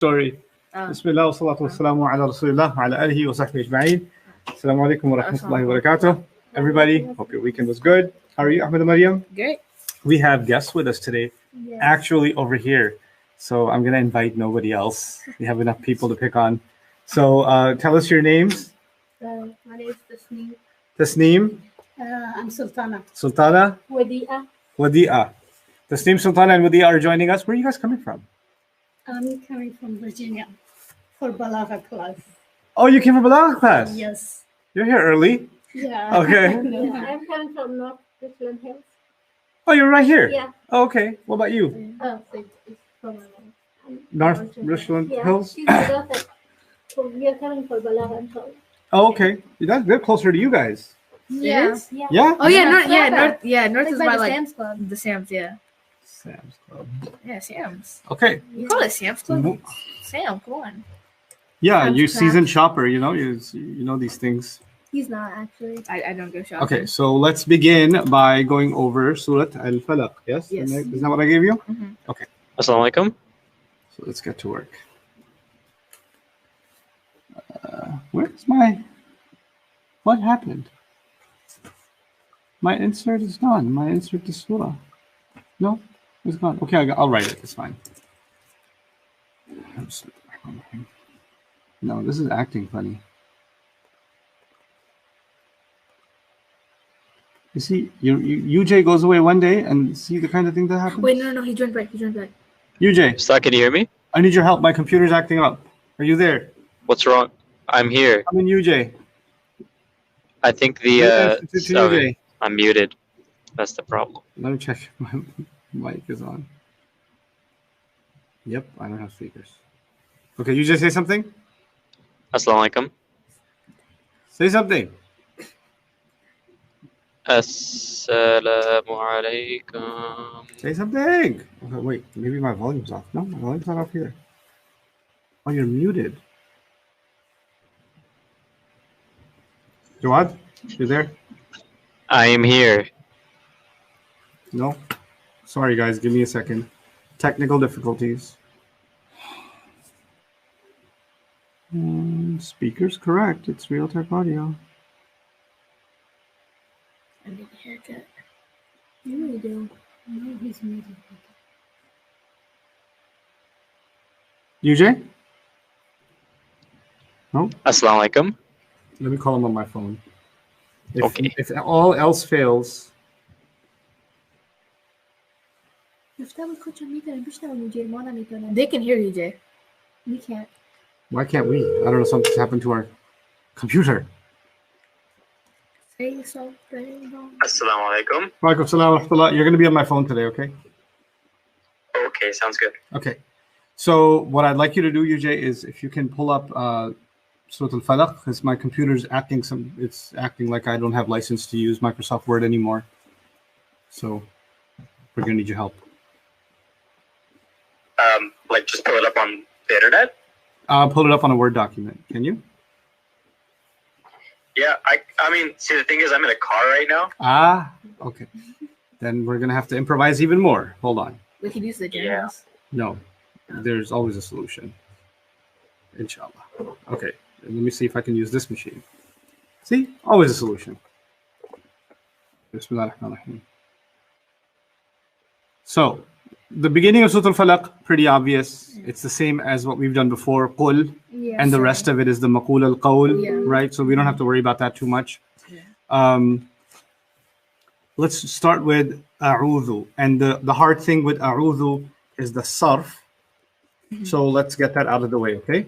story. Bismillah wa salatu wa salamu ala rasulillah wa ala alihi wa sahbihi ajma'in. Assalamu alaikum wa rahmatullahi wa barakatuh. Everybody, hope your weekend was good. How are you, Ahmed and Mariam? Great. We have guests with us today, actually over here. So I'm going to invite nobody else. We have enough people to pick on. So tell us your names. My name is Tasneem. Tasneem. I'm Sultana. Sultana. Wadia. Wadia. Tasneem, Sultana, and Wadia are joining us. Where are you guys coming from? I'm coming from Virginia for Balagha class. Oh, you came from Balagha class? Yes. You're here early? Yeah. Okay. Yeah, I'm coming from North Richland Hills. Oh, you're right here? Yeah. Oh, okay. What about you? Oh, so it's from North Richland Hills? She's daughter. So we are coming for Balagha and Shawl. Oh, okay. They're closer to you guys. Yeah. Yeah? Oh yeah, North It's is by by the like Sam's Club. the Sam's, yeah. Sam's Club. Yeah, Sam's. Okay. You call it Sam's Club? Mhm. Sam, come on. Yeah, Sam's you're Club. seasoned shopper, you know these things. He's not actually. I don't go shopping. Okay, so let's begin by going over Surat Al-Falaq. Yes? Yes. Isn't that what I gave you? Mhm. Okay. Assalamu alaikum. So let's get to work. Where's my... What happened? My insert is gone. My insert to surah. No, it's gone. Okay, I'll write it. It's fine. No, this is acting funny. You see, UJ goes away one day and see the kind of thing that happens? Wait, no, he joined back. UJ, Ustad, can you hear me? I need your help. My computer's acting up. Are you there? What's wrong? I'm here. I'm in UJ. I think To sorry, UJ. I'm muted. That's the problem. Let me check. My mic is on. Yep, I don't have speakers. Okay, you just say something? Assalamu alaikum. Say something. Assalamu alaikum. Say something. Okay, wait, maybe my volume's off. No, my volume's not off here. Oh, you're muted. Jawad, you there? I am here. No? Sorry, guys. Give me a second. Technical difficulties. Speakers correct. It's Realtek Audio. I need a haircut. You really do. No, he's muted. UJ? No? Assalamu alaikum. Let me call him on my phone. Okay. If all else fails, They can hear you, Jay. We can't. why can't we? I don't know. Something's happened to our computer. Say something. Assalamu alaikum. Walaikum salam wa rahmatullah. You're going to be on my phone today, okay? Okay, sounds good. Okay. So what I'd like you to do, UJ, is if you can pull up Surat Al-Falaq, because my computer's it's acting like I don't have license to use Microsoft Word anymore. So we're going to need your help. Like just pull it up on the internet? Pull it up on a Word document. Can you? Yeah, I mean, see, the thing is, I'm in a car right now. Ah, okay. Then we're going to have to improvise even more. Hold on. We could use the Yeah. journals. No, there's always a solution. Inshallah. Okay, let me see if I can use this machine. See, always a solution. Bismillah ar-Rahman ar-Rahim. So, the beginning of Surah Al-Falaq, pretty obvious. It's the same as what we've done before, Qul, Yeah. and the rest of it is the Maqul al-Qawl, Yeah. right? So we don't have to worry about that too much. Yeah. Let's start with A'udhu. And the hard thing with A'udhu is the sarf. So let's get that out of the way, okay?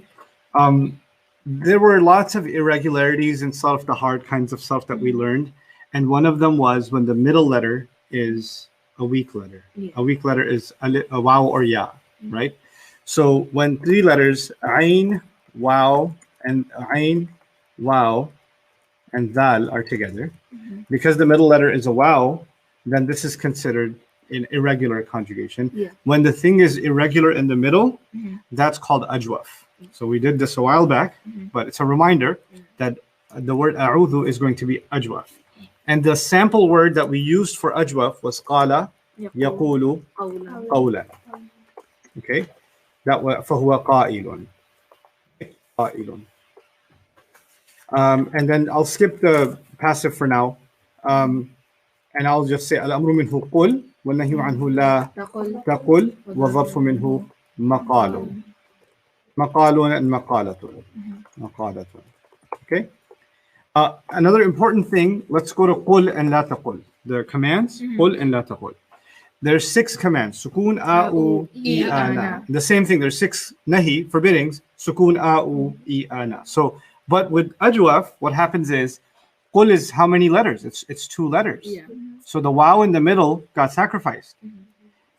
There were lots of irregularities in sarf, the hard kinds of sarf that we learned. And one of them was when the middle letter is a weak letter. Yeah. A weak letter is a waw or ya, right? So when three letters, ayn, waw, and dal are together, because the middle letter is a waw, then this is considered an irregular conjugation. Yeah. When the thing is irregular in the middle, Mhm. that's called ajwaf. So we did this a while back, but it's a reminder that the word a'udhu is going to be ajwaf. And the sample word that we used for ajwaf was qala yaqulu qawlan. Okay, فهو قائل. قائل. And then I'll skip the passive for now. And I'll just say الأمر منه قل والنهي عنه لا تقل والظرف منه مقال. مقال and مقالة. Okay. Another important thing, let's go to قل and لا تقل. The commands, قل and لا تقل. There's 6 commands. Sukun, a'u, i, ana. The same thing. There's 6 nahi, forbiddings. Sukun, a'u, i, ana. So, but with ajwaf, what happens is, qul is how many letters? It's 2 letters. Yeah. So the waw in the middle got sacrificed.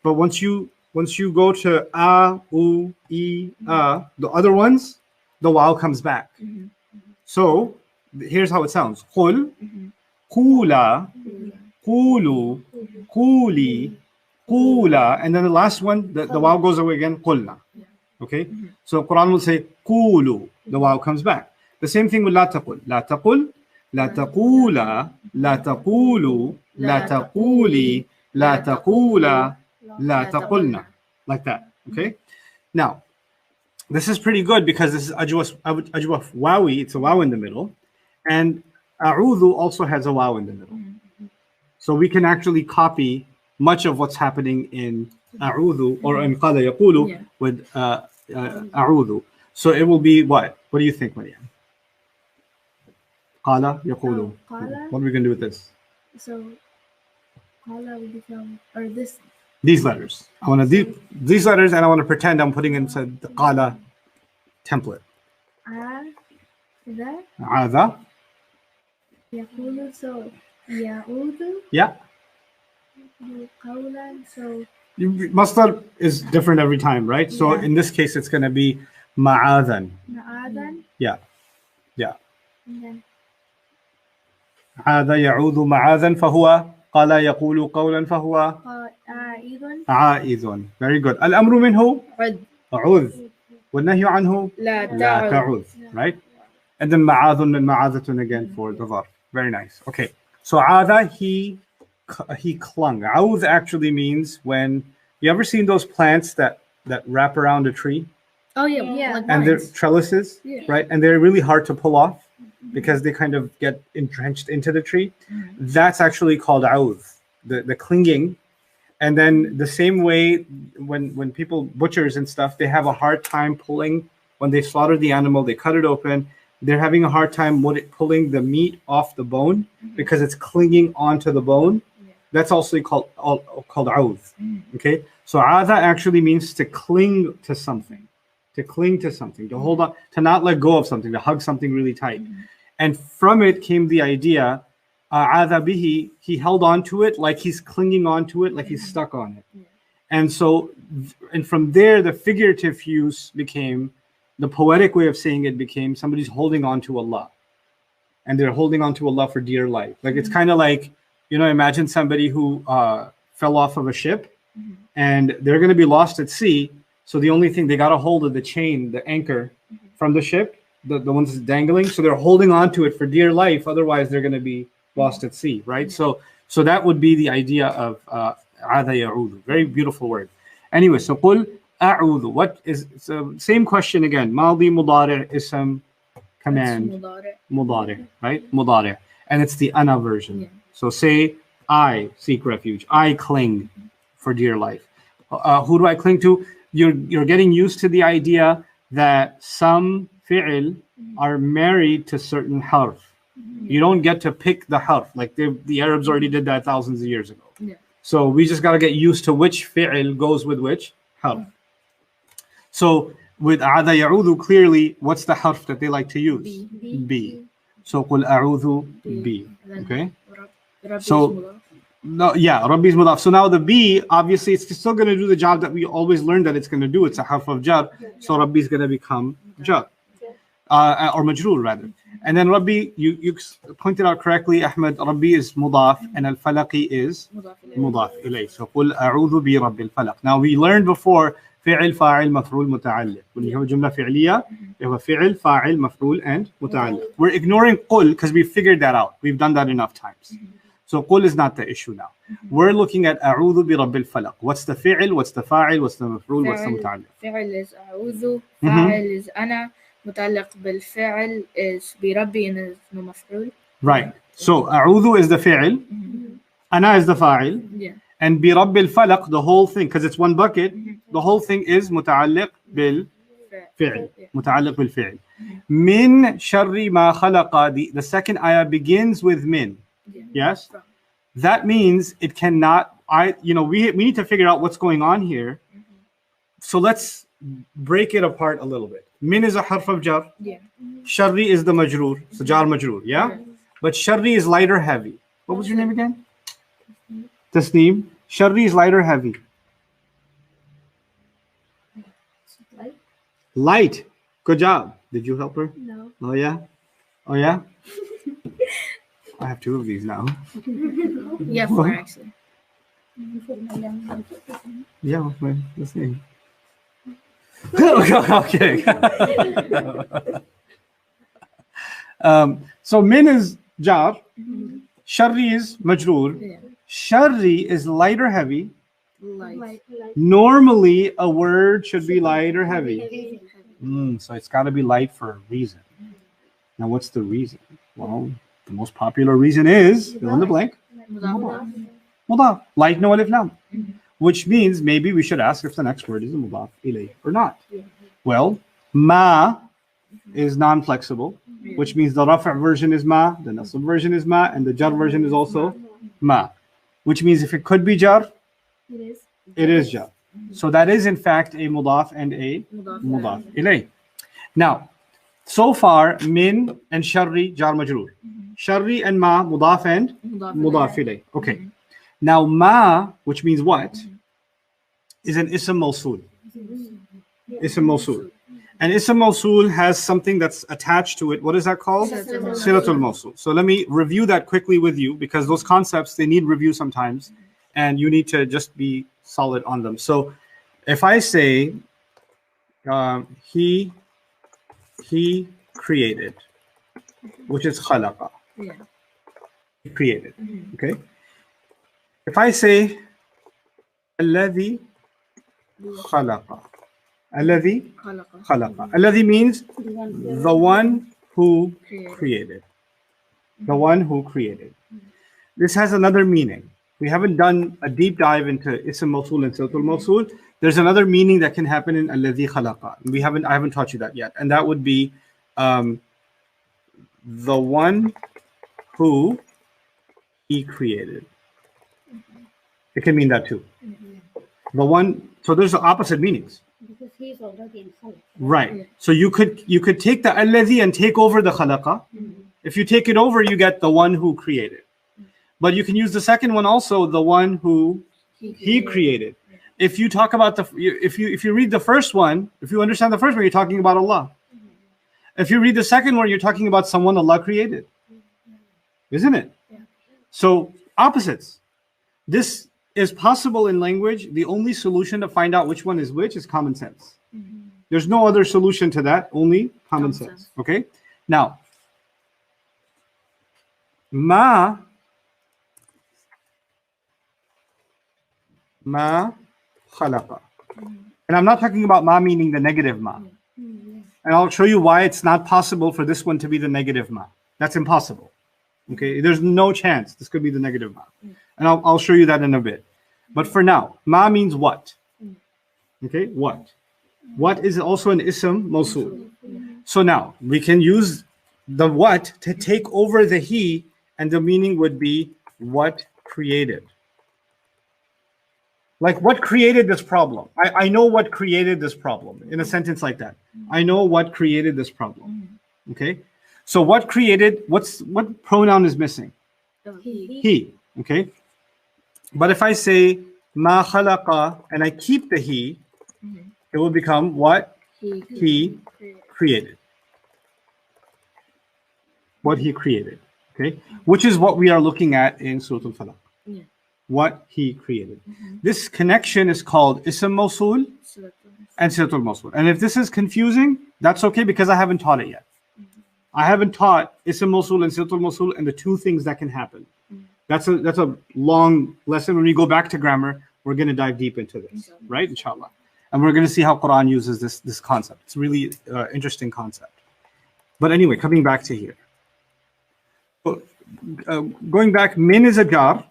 But once you go to a, u, i, a, the other ones, the waw comes back. So here's how it sounds. Qul, qula, qulu, quli, qula, and then the last one, the waw goes away again, qulna. Okay? So Quran will say qulu, the waw comes back. The same thing with la taqul. La taqul, la taqula, la taqulu, la taquli, la taqula, la taqulna. Like that. Okay? Now, this is pretty good because this is ajwaf wawi, it's a waw in the middle, and a'udhu also has a waw in the middle. So we can actually copy much of what's happening in a'udhu or in qala yaqulu with a'udhu. So it will be what? What do you think, Maryam? Qala yaqulu. Qala. What are we going to do with this? So, qala will become, or this. These letters. I want to these letters, and I want to pretend I'm putting inside the qala template. That. Adha. Yaqulu, so ya'udu. Yeah. Qawlan, so. Masdar is different every time, right? So in this case, it's going to be ma'adhan. Ma'adan. Yeah. Yeah. And then. عاد يعوذ معاذا فهو قال يقول قولا فهو عائذ. عائذ. Very good. الأمر منه عوذ والنهي عنه لا لا تعوذ. Right? And then معاذ and معاذة again for the verb. Very nice. Okay. So عاذ, he clung. عوذ actually means when you ever seen those plants that wrap around a tree Oh yeah. Like and they're vines. trellises, right? And they're really hard to pull off because they kind of get entrenched into the tree. That's actually called audh, the clinging. And then the same way when people, butchers and stuff, they have a hard time pulling, when they slaughter the animal, they cut it open, they're having a hard time pulling the meat off the bone because it's clinging onto the bone. That's also called audh. Okay, so adha actually means to cling to something. To cling to something, to hold on, to not let go of something, to hug something really tight. And from it came the idea, adha bihi, he held on to it like he's clinging on to it, like he's stuck on it. And so, and from there, the figurative use became, the poetic way of saying it became, somebody's holding on to Allah. And they're holding on to Allah for dear life. Like it's kind of like, imagine somebody who fell off of a ship and they're going to be lost at sea. So the only thing, they got a hold of the chain, the anchor from the ship, the ones that's dangling. So they're holding on to it for dear life. Otherwise, they're going to be lost at sea, right? So that would be the idea of adha ya'udhu. Very beautiful word. Anyway, so qul a'udhu. What is, so same question again. Madi, mudari, ism, command. Mudari, right? Mudari. And it's the ana version. So say, I seek refuge. I cling for dear life. Who do I cling to? You're getting used to the idea that some fi'il are married to certain harf. You don't get to pick the harf. Like the Arabs already did that thousands of years ago. So we just got to get used to which fi'il goes with which harf. So with a'adha ya'udhu, clearly, what's the harf that they like to use? B. So qul a'udhu B. Okay? So no, yeah, Rabbi is mudaf. So now the B, obviously, it's still going to do the job that we always learned that it's going to do. It's a harf of jar. So Rabbi is going to become jar. Or majroor, rather. And then Rabbi, you pointed out correctly, Ahmed, Rabbi is mudaf and al-falaqi is mudaf ilay. So قُلْ أَعُوذُ بِرَبِّ الْفَلَقِ. Now we learned before فعل فاعل مفعول متعلق. When you have a جملة فعلية, you have a فعل فاعل مفعول and متعلق. We're ignoring قُل because we figured that out. We've done that enough times. So قل is not the issue now. We're looking at أعوذ برب الفلق. What's the فعل? What's the فاعل? What's the مفعول? What's the متعلق? فعل is أعوذ. فاعل is أنا. متعلق بالفعل is بربي إنه مفعول. Right. So أعوذ is the فعل. أنا is the فاعل. Yeah. And برب الفلق, the whole thing, because it's one bucket, the whole thing is متعلق بالفعل. متعلق بالفعل. من شر ما خلق. The second ayah begins with min. Yes? That means it cannot, we need to figure out what's going on here. So let's break it apart a little bit. Min is a harf of jar. Yeah. Sharri is the majroor. So jar majroor, yeah? But sharri is light or heavy. What was your name again? Tasneem. Sharri is light or heavy? Light. Good job. Did you help her? No. Oh, yeah? Oh, yeah? I have two of these now. Yeah, 4 actually. Yeah, well, let's see. Okay. So min is jar. Sharri is majroor. Yeah. Sharri is light or heavy. Light. Normally, a word should be light or heavy. So it's got to be light for a reason. Now, what's the reason? Well, the most popular reason is fill in the blank. Mudaf. Light no alif lam. Which means maybe we should ask if the next word is a mudaf ilay or not. Well, ma is non-flexible, which means the rafa' version is ma, the nasb version is ma, and the jar version is also ma. Which means if it could be jar, it is jar. So that is in fact a mudaf and a mudaf ilay. Now, so far, min and sharri jar majroor. Sharri and ma mudaf and mudaf ilay. Okay. Now ma, which means what, is an ism mawsool. Ism mawsool. And ism mawsool has something that's attached to it. What is that called? Silatul mawsool. So let me review that quickly with you, because those concepts, they need review sometimes, and you need to just be solid on them. So if I say he created, which is khalaqa. Yeah. He created. Okay. If I say alladhi khalaqa. Alladhi khalaqa. Alladhi means the one who created. The one who created. This has another meaning. We haven't done a deep dive into ism mawsool and silatul mawsool. There's another meaning that can happen in alladhi khalaqa. I haven't taught you that yet. And that would be the one who he created. It can mean that too. The one, so there's the opposite meanings. Because he's already in khalaq. Right. So you could take the alladhi and take over the khalaqa. If you take it over, you get the one who created. But you can use the second one also, the one who he created. If you talk about if you read the first one, if you understand the first one, you're talking about Allah. If you read the second one, you're talking about someone Allah created. Isn't it? So opposites. This is possible in language. The only solution to find out which one is which is common sense. There's no other solution to that, only common sense. Okay? Now, ma khalaqa. And I'm not talking about ma meaning the negative ma. And I'll show you why it's not possible for this one to be the negative ma. That's impossible. Okay, there's no chance this could be the negative ma. And I'll show you that in a bit. But for now, ma means what? Okay, what? What is also an ism mawsool. So now we can use the what to take over the he, and the meaning would be what created. Like what created this problem? I know what created this problem in a sentence like that. I know what created this problem. Okay, so what created? What pronoun is missing? He. Okay, but if I say ma khalaqa and I keep the he, it will become what? He created. What he created. Okay, which is what we are looking at in Surah Al-Falaq. Yeah. What he created. This connection is called ism mawsool and silatul mawsool. And if this is confusing, that's okay, because I haven't taught it yet. I haven't taught ism mawsool and silatul mawsool and the two things that can happen. That's a long lesson. When we go back to grammar, we're going to dive deep into this, right? Inshallah. And we're going to see how Quran uses this concept. It's a really interesting concept. But anyway, coming back to here. Going back, min is a jar.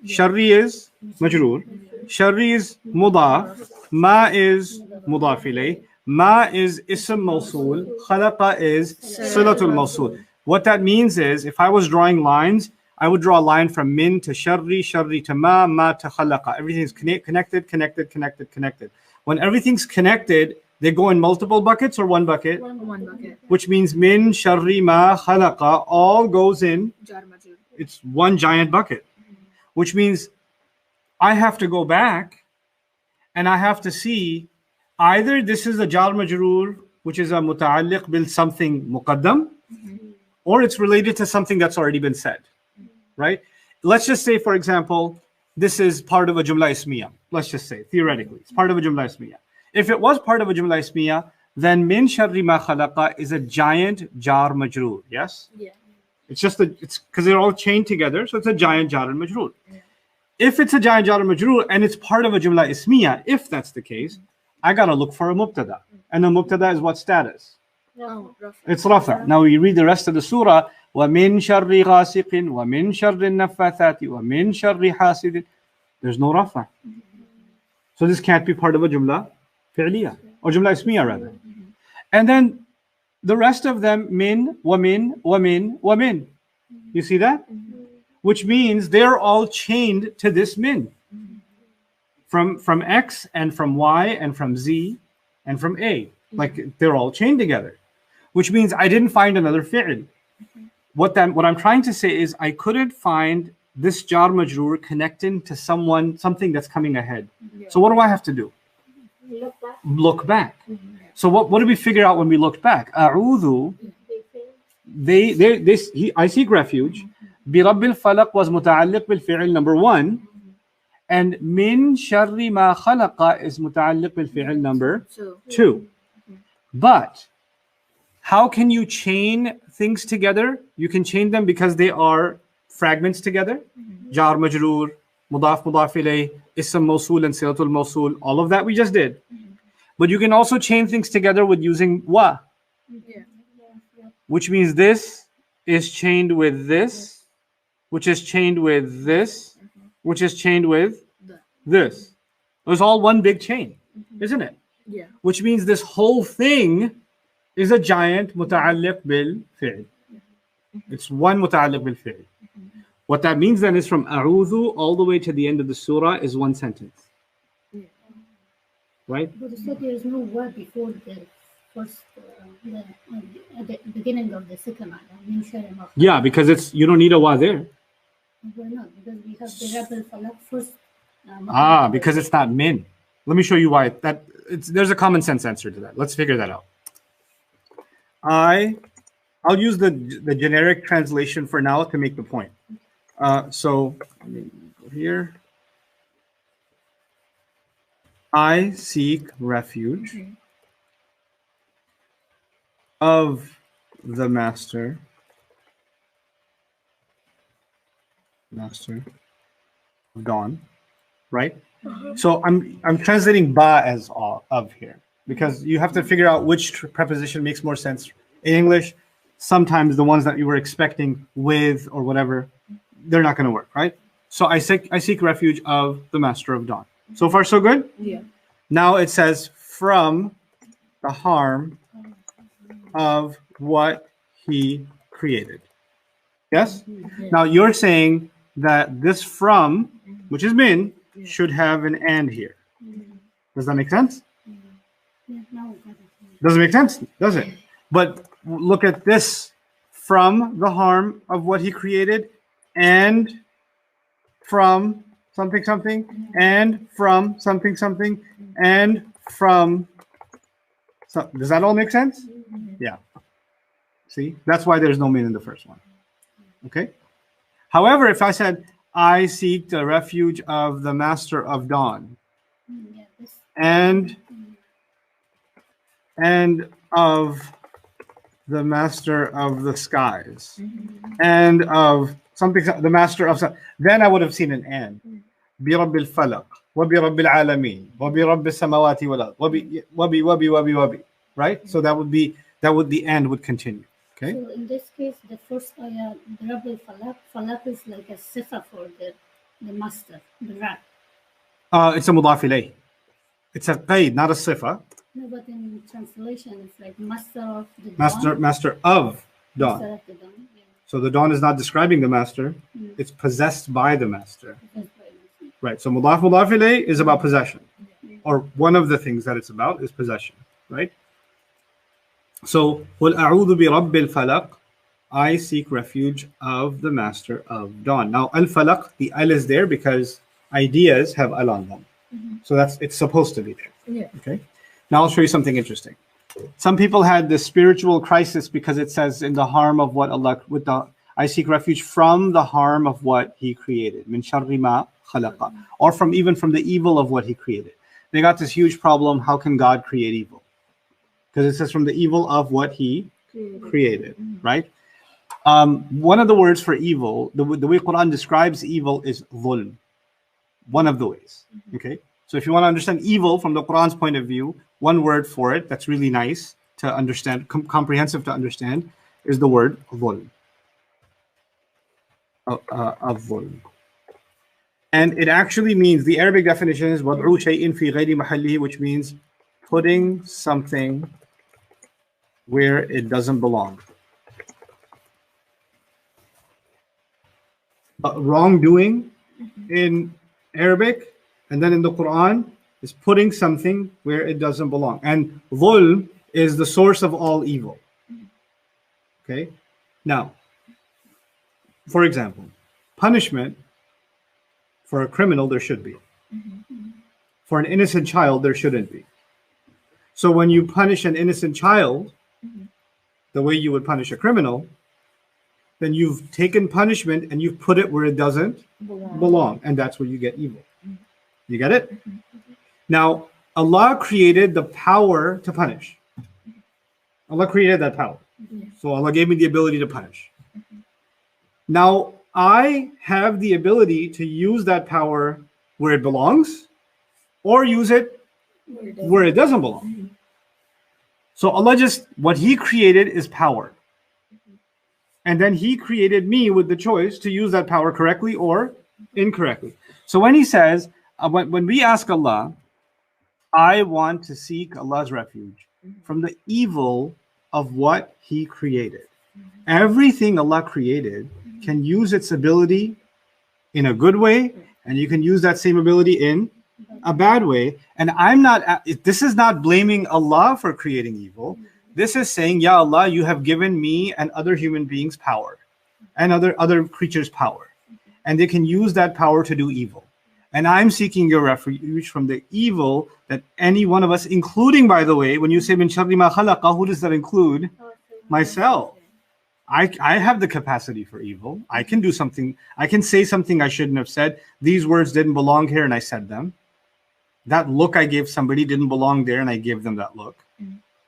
Sharri is majroor. Sharri is mudaf. Ma is mudaf ilayh. Ma is ism mawsool. Khalaqa is silatul mawsool. What that means is, if I was drawing lines, I would draw a line from min to sharri, sharri to ma to khalaqa. Everything's connected. When everything's connected, they go in multiple buckets or one bucket? One bucket. Which means min, sharri, ma, khalaqa all goes in. Jar majroor. It's one giant bucket. Which means I have to go back and I have to see either this is a jar majroor, which is a muta'alliq bil something muqaddam, or it's related to something that's already been said, right? Let's just say, for example, this is part of a jumla ismiya. Let's just say, theoretically, it's part of a jumla ismiya. If it was part of a jumla ismiya, then min sharri ma khalaqa is a giant jar majroor, yes? Yeah. It's because they're all chained together, so it's a giant jar and majroor. If it's a giant jar and majroor and it's part of a jumla ismiya, if that's the case, I gotta look for a mubtada. And the mubtada is what status? Oh, rafa. It's rafa. Now we read the rest of the surah. وَمِن شَرِّ غَاسِقٍ وَمِن شَرِّ النَّفَّاثَاتِ وَمِن شَرِّ حَاسِدٍ. There's no rafa. So this can't be part of a jumla fi'liya, or jumla ismiya rather. And then the rest of them, min, wa min. You see that? Which means they're all chained to this min. From X and from Y and from Z and from A. Like they're all chained together. Which means I didn't find another fi'l. What I'm trying to say is I couldn't find this jar majroor connecting to something that's coming ahead. So what do I have to do? Look back. So what did we figure out when we looked back? A'udhu, I seek refuge. Bi Rabbil Falaq was muta'alliq bil fi'l number 1. And min sharri ma khalaqa is muta'alliq bil fi'l number 2. But how can you chain things together? You can chain them because they are fragments together. Jar majroor, mudaf ilayh, ism mawsool and silatul mawsool. All of that we just did. But you can also chain things together with using wa. Yeah. Which means this is chained with this, which is chained with this, which is chained with this. It was all one big chain, isn't it? Yeah. Which means this whole thing is a giant muta'alliq bil fi'l. It's one muta'alliq bil fi'l. What that means then is from a'udhu all the way to the end of the surah is one sentence. Right? But you said there is no word before the first, at the beginning of the second ayah. Yeah, because you don't need a wa there. Why not? Because we have the Rabbil Falaq first. Because it's not min. Let me show you why. There's a common sense answer to that. Let's figure that out. I'll use the generic translation for now to make the point. So let me go here. I seek refuge of the master of dawn, right? So I'm translating ba as of here because you have to figure out which preposition makes more sense in English. Sometimes the ones that you were expecting with or whatever, they're not going to work, right? So I seek refuge of the master of dawn. So far, so good? Yeah. Now it says from the harm of what he created. Yes? Yeah. Now you're saying that this from, which is min, should have an and here. Does that make sense? Yeah, now we got it. Doesn't make sense, does it? But look at this, from the harm of what he created, and from something something, and from something something, and from does that all make sense? Yeah. See, that's why there's no min in the first one. Okay. However, if I said I seek the refuge of the master of dawn, Yeah, this, and of the master of the skies, and of something, the master of something, then I would have seen an and. برب الفلق وبرب العالمين وبرب السماوات والأرض وبي. Right? So that would the end would continue. Okay? So in this case, the first ayah, Rabb al-Falaq, Falaq is like a sifa for the master, the Rab. It's a mudaf ilayh. It's a qaid, not a sifa. No, but in translation, it's like master of the Master dawn. of dawn. Master of the dawn, yeah. So the dawn is not describing the master. Mm. It's possessed by the master. That's what it is. Right. So mudaf ilayh is about possession. Or one of the things that it's about is possession. Right? So قُلْ أَعُوذُ بِرَبِّ الْفَلَقِ, I seek refuge of the master of dawn. Now al-falaq, the al is there because ideas have al on them. So it's supposed to be there. Yeah. Okay. Now I'll show you something interesting. Some people had this spiritual crisis because it says in the harm of what Allah, I seek refuge from the harm of what He created, min sharri ma khalaqa, or even from the evil of what He created. They got this huge problem. How can God create evil? Because it says from the evil of what He created, right? One of the words for evil, the way Quran describes evil is dhulm. One of the ways. Okay. So if you want to understand evil from the Quran's point of view, one word for it that's really nice to understand, comprehensive to understand, is the word dhulm. Dhulm. And it actually means, the Arabic definition is وَضْعُ شَيْءٍ فِي غَيْرِ مَحَلِّهِ, which means putting something where it doesn't belong. Wrongdoing in Arabic and then in the Quran is putting something where it doesn't belong. And dhulm is the source of all evil. Okay? Now, for example, punishment for a criminal, there should be. For an innocent child, there shouldn't be. So when you punish an innocent child, the way you would punish a criminal, then you've taken punishment and you've put it where it doesn't belong. And that's where you get evil. You get it? Now, Allah created the power to punish. Allah created that power. So Allah gave me the ability to punish. Now, I have the ability to use that power where it belongs or use it where it doesn't belong. So Allah what He created is power. And then He created me with the choice to use that power correctly or incorrectly. So when He says, when we ask Allah, I want to seek Allah's refuge from the evil of what He created. Everything Allah created can use its ability in a good way, and you can use that same ability in a bad way. And this is not blaming Allah for creating evil. This is saying, Ya Allah, you have given me and other human beings power and other creatures power, and they can use that power to do evil. And I'm seeking your refuge from the evil that any one of us, including, by the way, when you say min sharri ma khalaqa, who does that include? Myself. I have the capacity for evil. I can do something. I can say something I shouldn't have said. These words didn't belong here and I said them. That look I gave somebody didn't belong there and I gave them that look.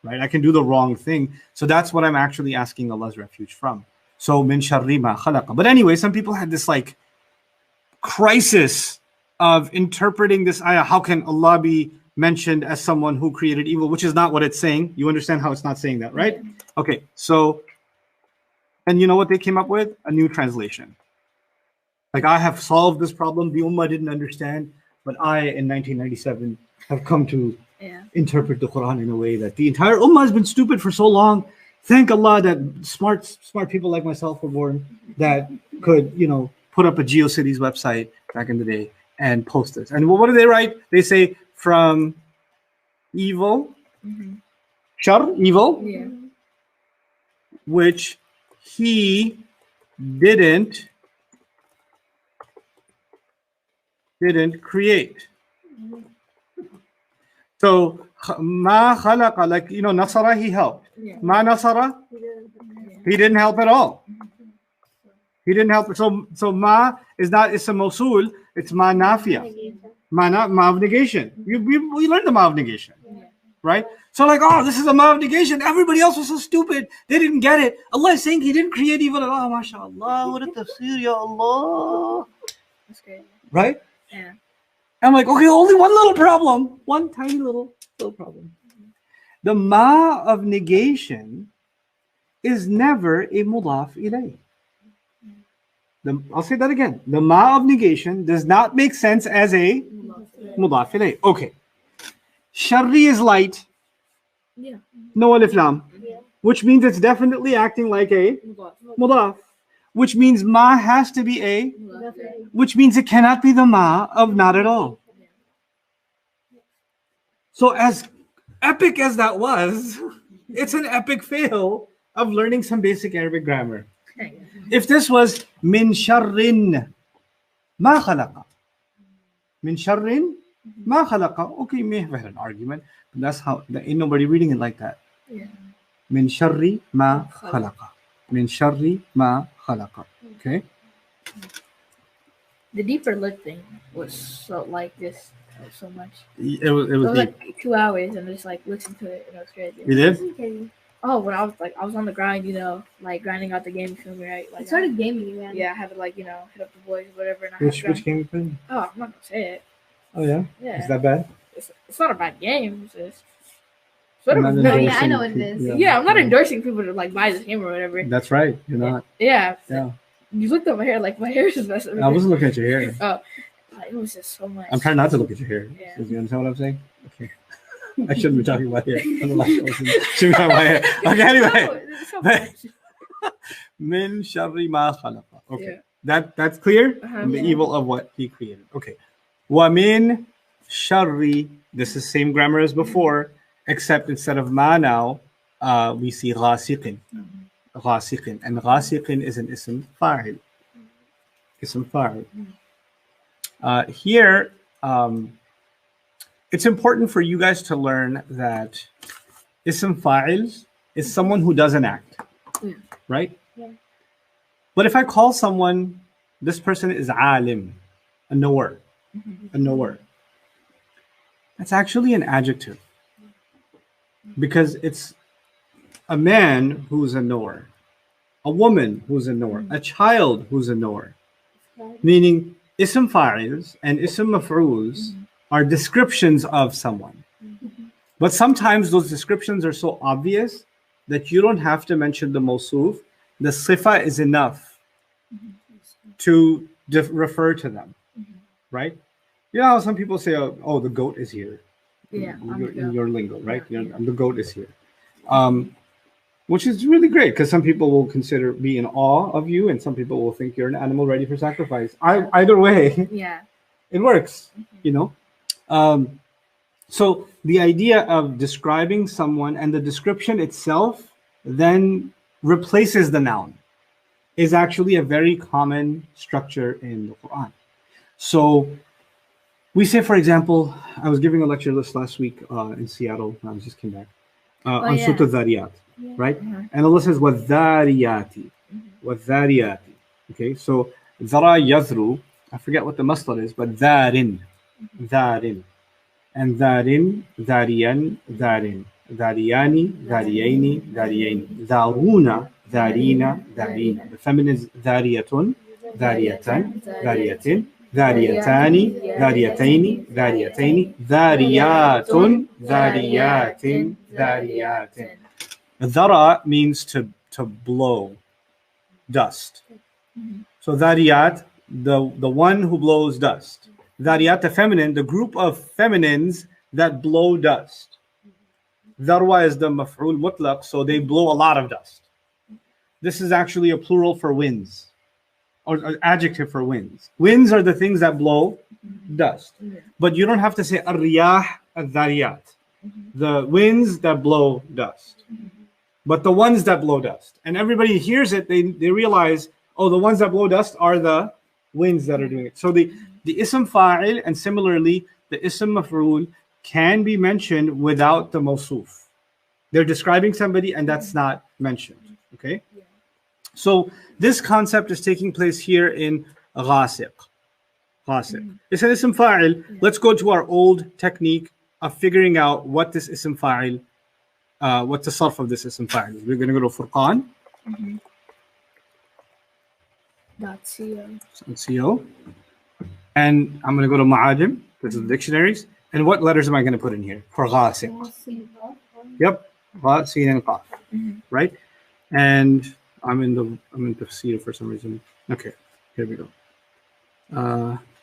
Right? I can do the wrong thing. So that's what I'm actually asking Allah's refuge from. So min sharri ma khalaqa. But anyway, some people had this like crisis of interpreting this ayah. How can Allah be mentioned as someone who created evil, which is not what it's saying. You understand how it's not saying that, right? Okay, so, and you know what they came up with? A new translation. Like, I have solved this problem the Ummah didn't understand, but I, in 1997, have come to interpret the Quran in a way that the entire Ummah has been stupid for so long. Thank Allah that smart people like myself were born that could, you know, put up a GeoCities website back in the day and post this. And what do they write? They say, from evil, shar, evil, which he didn't create. So ma khalaqa, like, you know, nasara, he helped. Ma nasara, he didn't help at all. He didn't help. So ma is not ism mawsul, it's ma nafiya. Ma of negation. We learned the ma of negation. right? So like, oh, this is a ma of negation. Everybody else was so stupid. They didn't get it. Allah is saying He didn't create evil at all. MashaAllah, what a tafsir, ya Allah. That's crazy. Right? Yeah. I'm like, okay, only one little problem. One tiny little problem. The ma of negation is never a mudaf ilayh. I'll say that again. The ma of negation does not make sense as a mudaf ilayh. Okay. Sharri is light. Yeah. No alif lam. Yeah. Which means it's definitely acting like a mudaf. Which means ma has to be a, which means it cannot be the ma of not at all. So as epic as that was, it's an epic fail of learning some basic Arabic grammar. If this was min sharrin ma khalaqa, min sharrin ma khalaqa, okay, you may have had an argument, but that's how, there ain't nobody reading it like that. Yeah. Min sharri ma khalaqa. Min sharri ma khalaqa. Okay? The deeper lip thing was so like this so much. It It was was deep. like 2 hours and I just like listened to it and it was crazy. You did? Oh, when I was on the grind, like grinding out the game, you feel me, right? Like I started gaming, man. yeah, I had to like, hit up the boys, whatever, and I had to Which grind. game you played? Oh, I'm not gonna say it. Oh yeah? Yeah. Is that bad? It's not a bad game. It's just sort of I'm not No, yeah, endorsing I know what it people- is. yeah, I'm not endorsing people to like buy this game or whatever. That's right. You're not. Yeah. Yeah. You looked at my hair, like my hair is messed up. I wasn't looking at your hair. Oh, it was just so much. I'm trying not to look at your hair. Yeah. You understand what I'm saying? Okay. I shouldn't be talking about hair. I don't like shouldn't be talking about hair. Okay, anyway. No, it's so much. Min sharri ma khalaqa. Okay. Yeah. That's clear? Uh-huh. From the Yeah. evil of what He created. Okay. Wa min sharri. This is same grammar as before, except instead of ma now, we see ghasiqin. Ghasiqin. And ghasiqin is an ism fa'il. Ism fa'il. Here, it's important for you guys to learn that ism fa'il is someone who does an act, Yeah. right? Yeah. But if I call someone, this person is alim, a knower, a knower, that's actually an adjective because it's a man who's a knower, a woman who's a knower, a child who's a knower, meaning ism fa'ils and ism maf'uls are descriptions of someone. But sometimes those descriptions are so obvious that you don't have to mention the mawsuf. The sifa is enough to refer to them, right? You know how some people say, oh, the goat is here. Yeah, In your lingo, right? Yeah. The goat is here. Which is really great because some people will be in awe of you and some people will think you're an animal ready for sacrifice. Either way, Yeah. it works, you know. So the idea of describing someone and the description itself then replaces the noun is actually a very common structure in the Quran. So we say, for example, I was giving a lecture this last week in Seattle. I just came back on yeah. Surah Dhariyat, Yeah. right? Mhm. And Allah says, وَالذَّارِيَاتِ وَالذَّارِيَاتِ. Okay, so ذَرَا يَذْرُ, I forget what the masdar is, but ذَارٍ, ذَارٍ. And ذَارٍ, ذَارِيًا, ذَارٍ. ذَارِيَانِ, ذَارِيَيْنِ, ذَارِيَيْنِ. ذَارُونَ, ذَارِينَ, ذَارِينَ. The feminine is ذَارِيَةٌ, ذَارِيَةً, ذَارِيَةٍ. ذَارِيَتَانِ, ذَارِيَتَيْنِ, ذَارِيَتَيْنِ. ذَارِيَاتٌ, ذَارِيَاتٍ, ذَارِيَاتٍ. Dhara means to blow dust. So dhariyat, the one who blows dust. Dhariyat, the feminine, the group of feminines that blow dust. Dharwa is the maf'ul mutlaq, so they blow a lot of dust. This is actually a plural for winds, or an adjective for winds. Winds are the things that blow dust. But you don't have to say ar-riyah al-dhariyat, the winds that blow dust. But the ones that blow dust. And everybody hears it, they realize, oh, the ones that blow dust are the winds that are doing it. So the ism fa'il and similarly the ism maf'ul can be mentioned without the mawsuf. They're describing somebody and that's not mentioned. Okay? So this concept is taking place here in ghasiq. Ghasiq. It's an ism fa'il. Let's go to our old technique of figuring out what this ism fa'il, what the sarf of this ism fa'il is. We're going to go to Furqan. .co. And I'm going to go to Ma'ajim. This is the dictionaries. And what letters am I going to put in here? For ghasiq. Yep. Gha, sin, and qaf. Right? And I'm in tafsir for some reason. Okay. Here we go.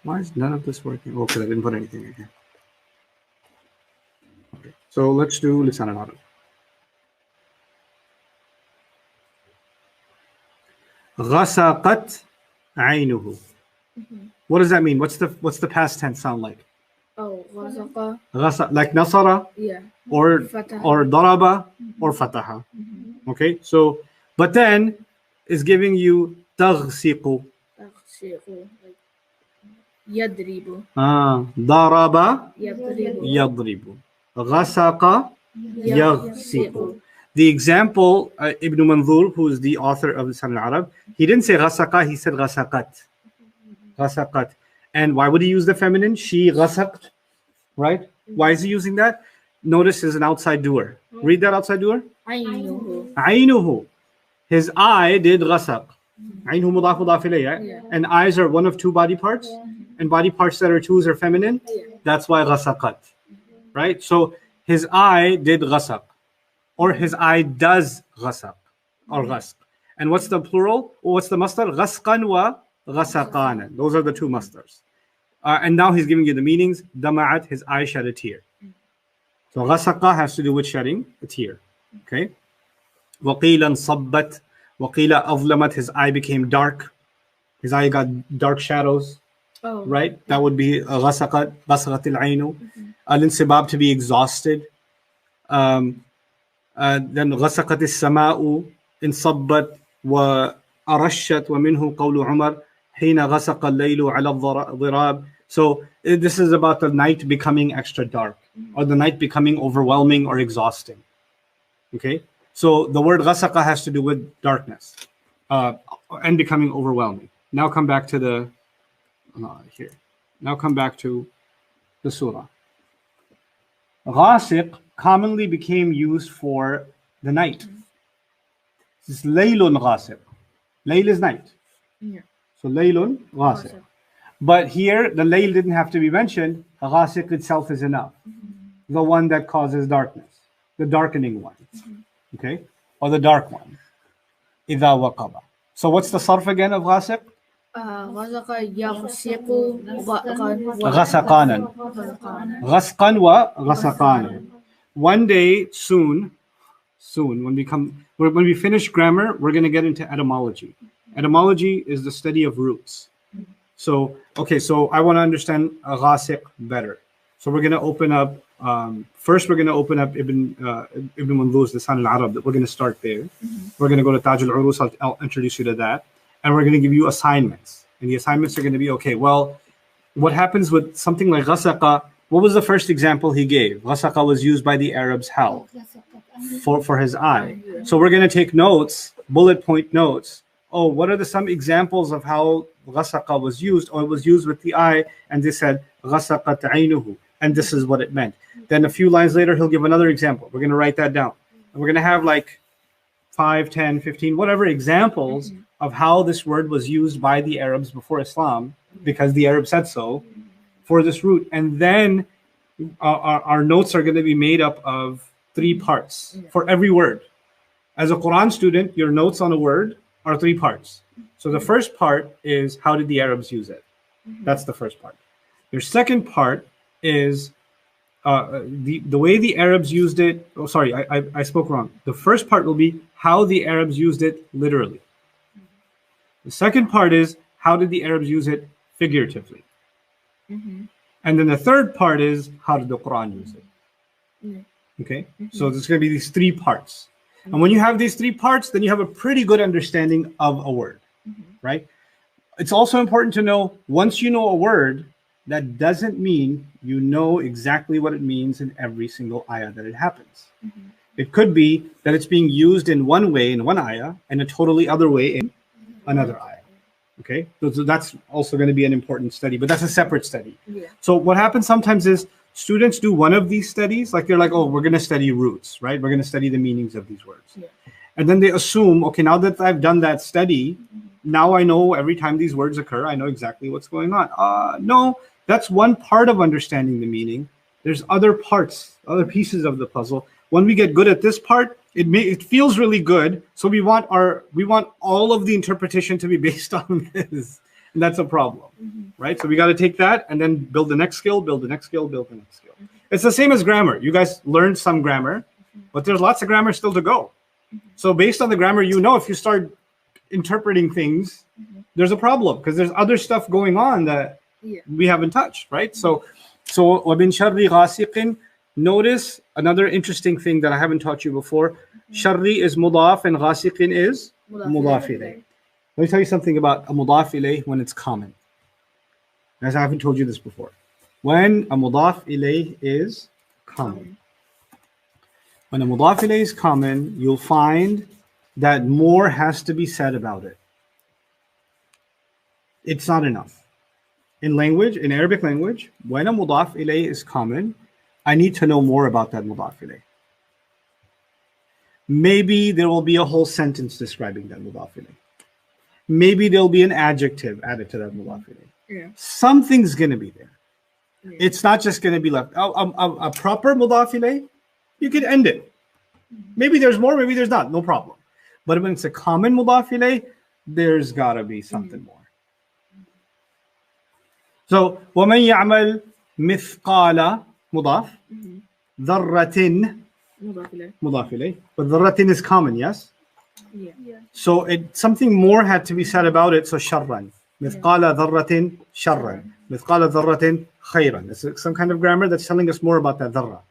Why is none of this working? Oh, because I didn't put anything in here. Okay. So let's do Lisan al-Arab. غسقت عينه. What does that mean? What's the past tense sound like? Oh, غسق. غسق, like nasara, Yeah. or فتح. daraba, or fataha. Okay, so but then is giving you تغسق. تغسق. Like يضرب. ضرب يضرب. يضرب. غسق يغسق. يغسق. The example, Ibn Manzur, who is the author of Lisan al-Arab, he didn't say غسق, he said غسقت. غسقت. And why would he use the feminine? She غسقت, right? Why is he using that? Notice is an outside doer. Read that outside doer. عينه. عينه. His eye did غسق. عينه مضاف مضاف إليه. Yeah. And eyes are one of two body parts. And body parts that are twos are feminine. Yeah. That's why غسقت. Right? So his eye did غسق. Or his eye does غسق. Or غسق. And what's the plural? Or what's the masdar? غسقا و غسقانا. Those are the two masdars. And now he's giving you the meanings. دمعت, his eye shed a tear. So غسق has to do with shedding a tear. Okay? وقيل انصبت. وقيل أظلمت, his eye became dark. His eye got dark shadows. Oh. Right? That would be غسقت, غسقت العين. Al-insibab, to be exhausted. Then غسقت السماء انصبت وأرشت ومنه قول عمر حين غسق الليل على الضراب. So this is about the night becoming extra dark, or the night becoming overwhelming or exhausting. Okay? So the word غسق has to do with darkness and becoming overwhelming. Now come back to the here. Now come back to the surah. غاسق commonly became used for the night. This is laylun غاسق. Layl is night. Yeah. So laylun غاسق. But here the layl didn't have to be mentioned. غاسق itself is enough. The one that causes darkness, the darkening one. Okay? Or the dark one. إذا وقب. So what's the sarf again of غاسق? غسق يغسق غسقانا. غسقا وغسقانا. One day soon, when we finish grammar, we're going to get into etymology. Etymology is the study of roots. So, okay, so I want to understand غاسق better. So we're going to open up, first we're going to open up Ibn Manzur's Lisan al-Arab. We're going to start there. We're going to go to Taj al-Urus. I'll introduce you to that. And we're going to give you assignments. And the assignments are going to be, okay, well, what happens with something like غسق? What was the first example he gave? غسق was used by the Arabs how? For his eye. So we're going to take notes, bullet point notes. Oh, what are some examples of how غسق was used? Or it was used with the eye, and they said غسقت عينه, and this is what it meant. Then a few lines later, he'll give another example. We're going to write that down. And we're going to have like 5, 10, 15, whatever examples of how this word was used by the Arabs before Islam, because the Arabs said so, for this root. And then our notes are going to be made up of 3 parts for every word. As a Quran student, your notes on a word are 3 parts. So the first part is, how did the Arabs use it? That's the first part. Your second part is the way the Arabs used it. Oh, sorry, I spoke wrong. The first part will be how the Arabs used it literally. The second part is, how did the Arabs use it figuratively? And then the third part is, how did the Quran use it? Okay, so there's going to be these 3 parts. And when you have these 3 parts, then you have a pretty good understanding of a word, right? It's also important to know, once you know a word, that doesn't mean you know exactly what it means in every single ayah that it happens. It could be that it's being used in one way in one ayah and a totally other way in another ayah. Okay, so that's also going to be an important study, but that's a separate study. Yeah. So what happens sometimes is, students do one of these studies, like they're like, oh, we're going to study roots, right? We're going to study the meanings of these words. Yeah. And then they assume, okay, now that I've done that study, now I know every time these words occur, I know exactly what's going on. No, that's one part of understanding the meaning. There's other parts, other pieces of the puzzle. When we get good at this part, it feels really good. So we want all of the interpretation to be based on this. And that's a problem, right? So we got to take that and then build the next skill, build the next skill, build the next skill. It's the same as grammar. You guys learned some grammar, but there's lots of grammar still to go. So based on the grammar, if you start interpreting things, there's a problem because there's other stuff going on that we haven't touched, right? So وَمِن شَرِّ غَاسِقٍ. Notice another interesting thing that I haven't taught you before. Sharri is mudaf and ghasiqin is mudaf ilayh. Let me tell you something about a mudaf ilayh when it's common. As I haven't told you this before. When a mudaf ilayh is common. When a mudaf ilayh is common, you'll find that more has to be said about it. It's not enough. In Arabic language, when a mudaf ilayh is common, I need to know more about that mudaf ilayh. Maybe there will be a whole sentence describing that mudaf ilayh. Maybe there'll be an adjective added to that mudaf ilayh. Yeah. Something's going to be there. Yeah. It's not just going to be left. A proper mudaf ilayh, you can end it. Maybe there's more, maybe there's not, no problem. But when it's a common mudaf ilayh, there's got to be something more. So, وَمَنْ يَعْمَلْ مِثْقَالَ مضاف ذرة مضاف إليه. But ذرة is common, yes? Yeah. So something more had to be said about it. So شرًا مثقال ذرة شرًا مثقال ذرة خيرًا. It's some kind of grammar that's telling us more about that ذرة.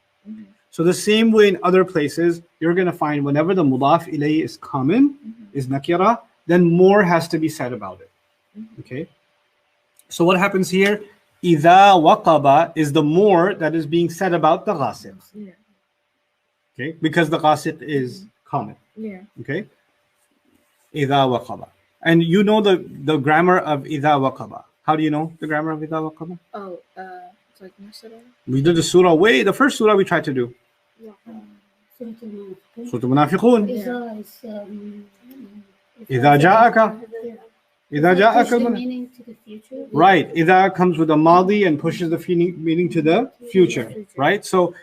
So the same way in other places, you're going to find whenever the mudaf ilayh is common, is nakira, then more has to be said about it. Okay? So what happens here? إِذَا وَقَبَ is the more that is being said about the ghasiq. Yeah. Okay? Because the ghasiq is common. Yeah. Okay? إِذَا وَقَبَ. And you know the grammar of إِذَا وَقَبَ. How do you know the grammar of إِذَا وَقَبَ? Oh, it's like Masara. We did the the first surah we tried to do. Surah Al-Munafiqun. إِذَا جَاءَكَ. إِذَا جَاءَكَ. Meaning to the future. Right. إِذَا comes with a madi and pushes the meaning to the future. Right? So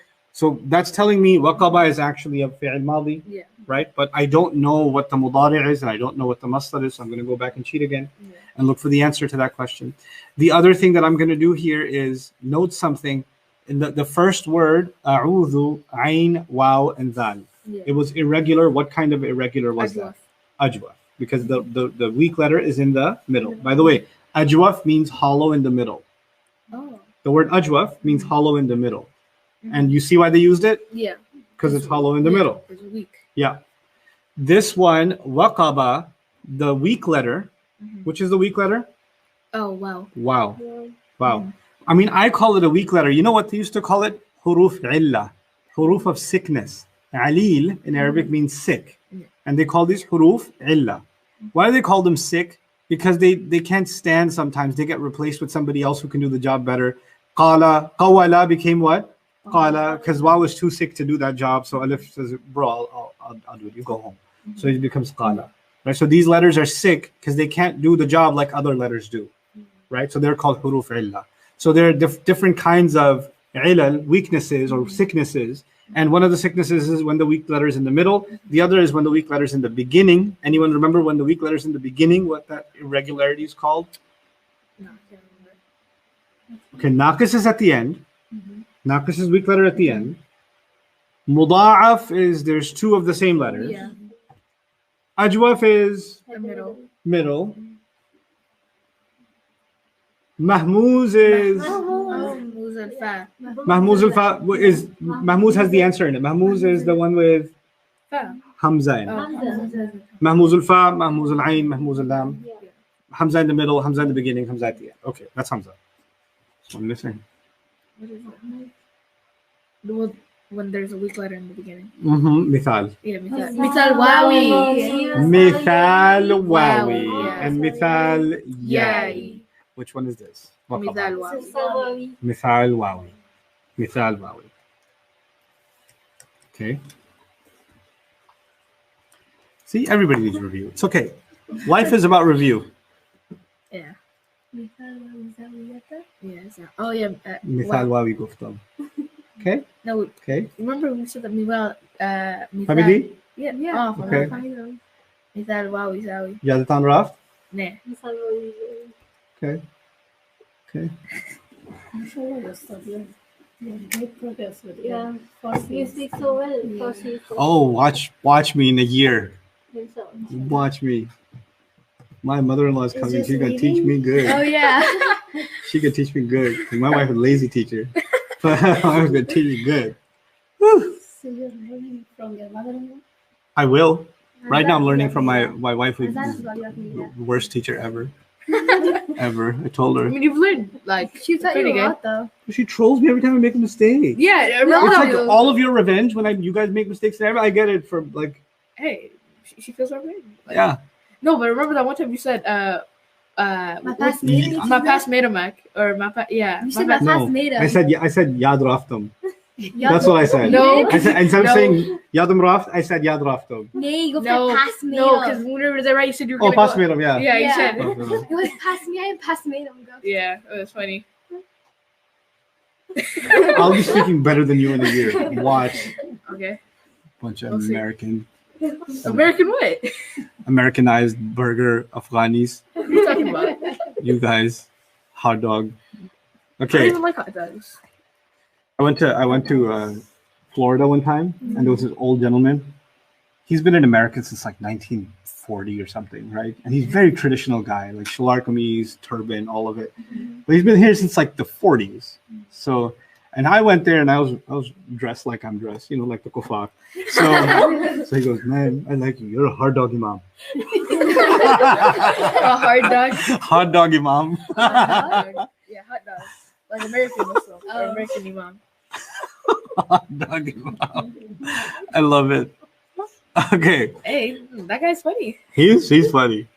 that's telling me waqaba is actually a fi'l madi. Yeah. Right? But I don't know what the mudari' is and I don't know what the masdar is. So I'm going to go back and cheat again and look for the answer to that question. The other thing that I'm going to do here is note something. In the first word, a'udhu, ayn, waw, and dhal. Yeah. It was irregular. What kind of irregular was that? Ajwaf. Because the weak letter is in the middle. By the way, ajwaf means hollow in the middle. Oh. The word ajwaf means hollow in the middle. And you see why they used it? Yeah. Because it's hollow in the middle. It's weak. Yeah. This one, waqaba, the weak letter, which is the weak letter? Oh, wow. Wow. Wow. I mean, I call it a weak letter. You know what they used to call it? Huruf illa. Huruf of sickness. Alil in Arabic means sick. And they call these huruf illa. Why do they call them sick? Because they can't stand sometimes. They get replaced with somebody else who can do the job better. Qawala became what? Qala, because Waw was too sick to do that job. So Alif says, bro, I'll do it. You go home. So it becomes Qala. Right? So these letters are sick because they can't do the job like other letters do. Right? So they're called huruf illa. So there are different kinds of ilal, weaknesses or sicknesses. And one of the sicknesses is when the weak letter is in the middle. The other is when the weak letter is in the beginning. Anyone remember when the weak letter is in the beginning, what that irregularity is called? No, I can't remember. Okay, naqis is at the end. Naqis is weak letter at the end. Muda'af is there's two of the same letters. Yeah. Ajwaf is The middle. middle. Mahmuz is Mahmuz al-Fa. Mahmuz al-Fa is Mahmuz has the answer in it. Mahmuz is the one with Fa. Hamza in it. Oh. Mahmuz al-Fa, Mahmuz al-Ain, Mahmuz al-Lam. Hamza in the middle, Hamza in the beginning, Hamza at the end. Okay, that's Hamza. So I'm missing. What is it? The one when there's a weak letter in the beginning. Mithal. Yeah, Mithal. Mithal Wawi. Mithal wawi. Yeah. And Mithal yai. Yai. Which one is this? Mithal Wawi. Mithal wawi. مثال واوي. Okay. See, everybody needs review. It's okay. Life is about review. Yeah. زاوية. Yes. Oh yeah. مثال واوي قفتم. Okay. No. Okay. Remember we said that مثال. Family. Yeah. Yeah. Oh, Okay. مثال واو يساوي. Yadatan Raf. نه. Okay. Okay. MashaAllah, you study. You have great progress with your Yeah. Farsi. You speak so well. Farsi. Oh, watch me in a year. Inshallah. Watch me. My mother-in-law is coming. just She's gonna teach me good. Oh yeah. She can teach me good. My wife is a lazy teacher. But my wife's gonna teach me good. Woo. So you're learning from your mother-in-law? I will. Right now I'm learning from my wife who's That's the what you're doing. worst teacher ever. Ever. I told I her. mean, you've learned like She taught pretty you a good. lot though. She trolls me every time I make a mistake. Yeah, I remember It's that. like all of your revenge when you guys make mistakes and everything. I get it from like Hey, she feels our pain. Like, yeah. No, but remember that one time you said My past mate. my past mate Mac or my past yeah. You my said my past- No, past mate. I said Yad Raftum. Yeah. That's what I said. No. I said instead of No. saying Yadam Raft, I said Yad Raftum. Nee, go No, for past mate. no, because when we were there, right, you said you were Oh, gonna pass go. me yeah. Yeah, you Yeah. said. Oh, It was past me. I am past mate. Yeah, it was funny. I'll be speaking better than you in a year. Watch. Okay. Bunch of We'll see. American, American what? Americanized burger Afghanis. What are you talking about? You guys, hot dog. I don't Okay, even like hot dogs. I went to Florida one time, and there was this old gentleman. He's been in America since like 1940 or something, right? And he's a very traditional guy, like shalar kameez, turban, all of it. But he's been here since like the 40s. So, and I went there and I was dressed like I'm dressed, like the kuffar. So he goes, man, I like you. You're a hard dog imam. A hard dog. Hot dog imam. Hot dog. Yeah, hot dog. Like American Muslim or Oh. American Imam. Hot dog imam. I love it. Okay. Hey, that guy's funny. He's funny.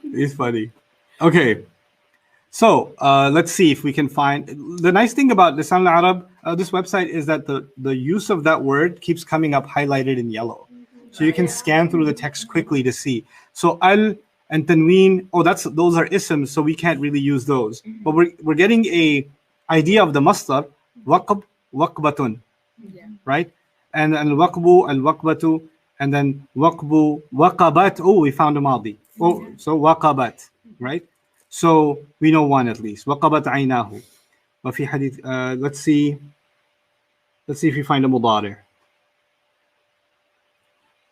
He's funny. Okay. So let's see if we can find the nice thing about Lisan al-Arab, this website, is that the use of that word keeps coming up highlighted in yellow. So you can scan through the text quickly to see. So al and tanween, those are isms, so we can't really use those. But we're getting a idea of the masdar, waqb, waqbatun, Yeah. right? And al-waqbu, al-waqbatu, and then waqbu, waqabat. Oh, we found a madi. Oh, so waqabat, right? So we know one at least. وقبت عيناه. وفي حديث let's see if you find a مضارع.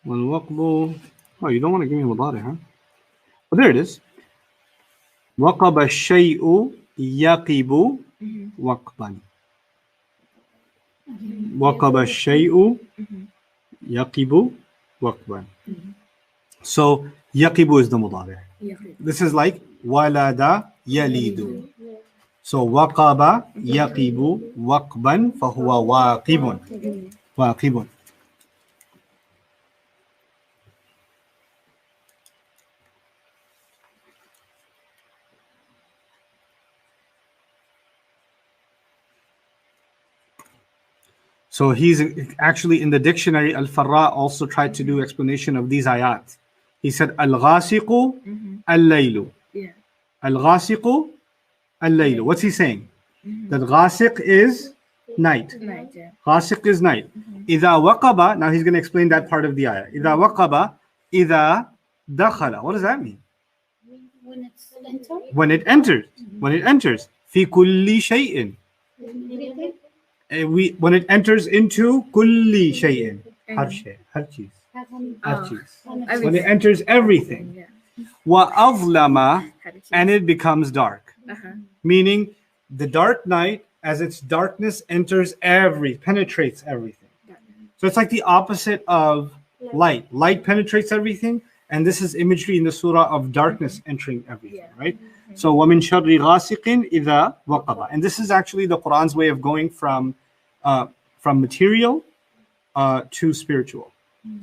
والوقب. Oh, you don't want to give me مضارع, huh? Well, there it is. وقب الشيء يقب وقبا. وقب الشيء يقب وقبا. So يقب is the مضارع. Yeah. This is like walada yalidu. So waqaba yaqibu waqban fahuwa waqibun. Waqibun. So he's actually in the dictionary. Al-Farra also tried to do explanation of these ayat. He said al-ghasiqu al-laylu. Yeah. Al-ghasiqu al-laylu. What's he saying? That ghasiq is night. Night, yeah. Ghasiq is night. Idha waqaba. Now he's going to explain that part of the ayah. Idha waqaba. Idha dakhala. What does that mean? When it's entered? When it enters. When it enters. Fi kulli shay'in. Anything? When it enters into kulli shay'in. Har shay. Har cheez. Har Oh. cheez. When it enters everything. Yeah. Wa avlama. Had a cheese. And it becomes dark. Uh-huh. Meaning the dark night, as its darkness penetrates everything. So it's like the opposite of light. Light penetrates everything, and this is imagery in the surah of darkness entering everything, Yeah. right? So وَمِن شَرِّ غَاسِقٍ إِذَا وَقَبَ. And this is actually the Quran's way of going from material to spiritual.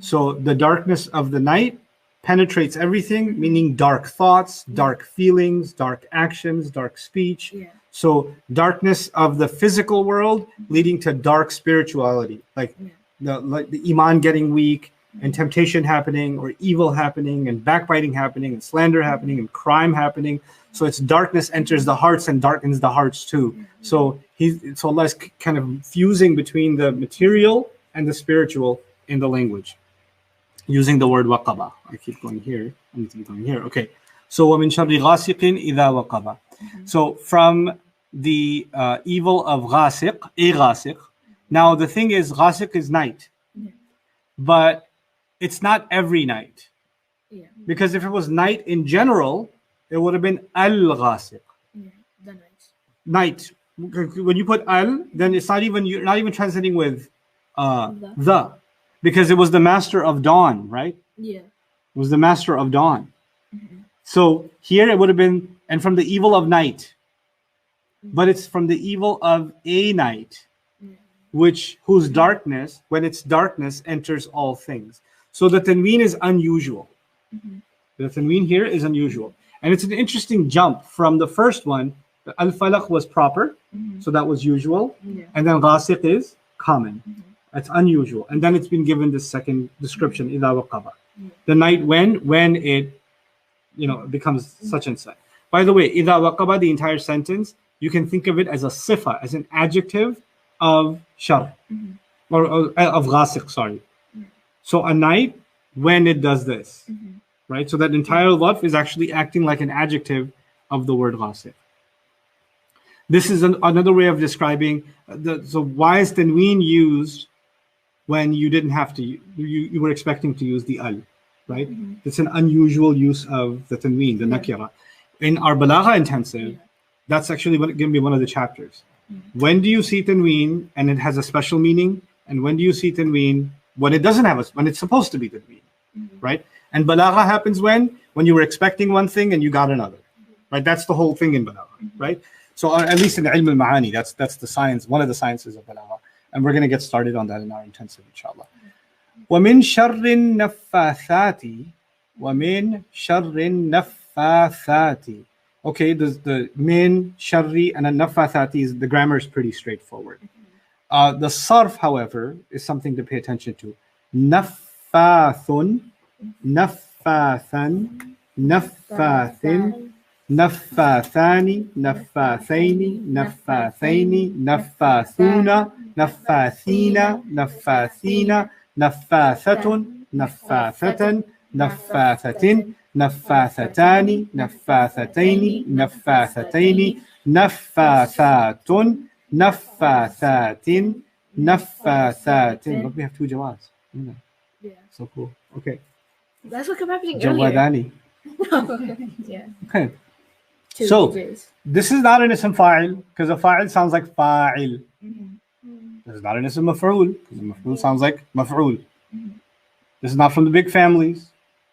So the darkness of the night penetrates everything, meaning dark thoughts, dark feelings, dark actions, dark speech. Yeah. So darkness of the physical world leading to dark spirituality, like the iman getting weak and temptation happening or evil happening and backbiting happening and slander happening and crime happening. So it's darkness enters the hearts and darkens the hearts too. So Allah is kind of fusing between the material and the spiritual in the language, using the word waqaba. I keep going here. I need to be going here. Okay. So وَمِن شَرِّ غَاسِقٍ إِذَا وَقَبَ. So from the evil of ghasiq, a ghasiq. Now the thing is, ghasiq is night, but it's not every night. Yeah. Because if it was night in general, it would have been al-ghasiq. Yeah. The night. Night. When you put al, then it's not even, you're not even translating with the, because it was the master of dawn, right? Yeah. It was the master of dawn. Mm-hmm. So here it would have been, and from the evil of night, but it's from the evil of a night, whose darkness, when its darkness enters all things. So the tanween is unusual. The tanween here is unusual. And it's an interesting jump from the first one. The al-falaq was proper, so that was usual. Yeah. And then ghasiq is common. That's unusual. And then it's been given the second description, إِذَا وَقَبَ. The night when it, becomes such and such. By the way, إِذَا وَقَبَ, the entire sentence, you can think of it as a sifa, as an adjective of shar, or of ghasiq, sorry. So a night when it does this, right? So that entire lafz is actually acting like an adjective of the word ghasiq. This is another way of describing so why is tanween used when you didn't have to, you were expecting to use the al, right? It's an unusual use of the tanween, the nakira. In our balagha intensive, that's actually going to be one of the chapters. When do you see tanween and it has a special meaning? And when do you see tanween when it doesn't have when it's supposed to be tanween, right? And balagha happens when you were expecting one thing and you got another, right? That's the whole thing in balagha, right? So at least in ilm al-ma'ani, that's the science, one of the sciences of balagha. And we're going to get started on that in our intensive, inshallah. وَمِن شَرِّ النَّفَّاثَاتِ وَمِن شَرِّ النَّفَّاثَاتِ. Okay, the min, sharri, and an-naffathati, the grammar is pretty straightforward. The sarf, however, is something to pay attention to. Naffathun, naffathan, naffathin, naffathani, naffathaini, naffathaini, naffathuna, naffathina, naffathina, naffathatun, naffathatan, naffathatin, نفاثتان نفاثتين نفاثتين نفاثات نفاثات نفاثات. Look, we have two jawads. Yeah. So cool. Okay. That's what kept happening earlier. Jawadani. Yeah. Okay. Two So J's. this is not an ism fa'il because a fa'il sounds like fa'il. This is not an ism maf'ul because a maf'ul sounds like maf'ul. This is not from the big families.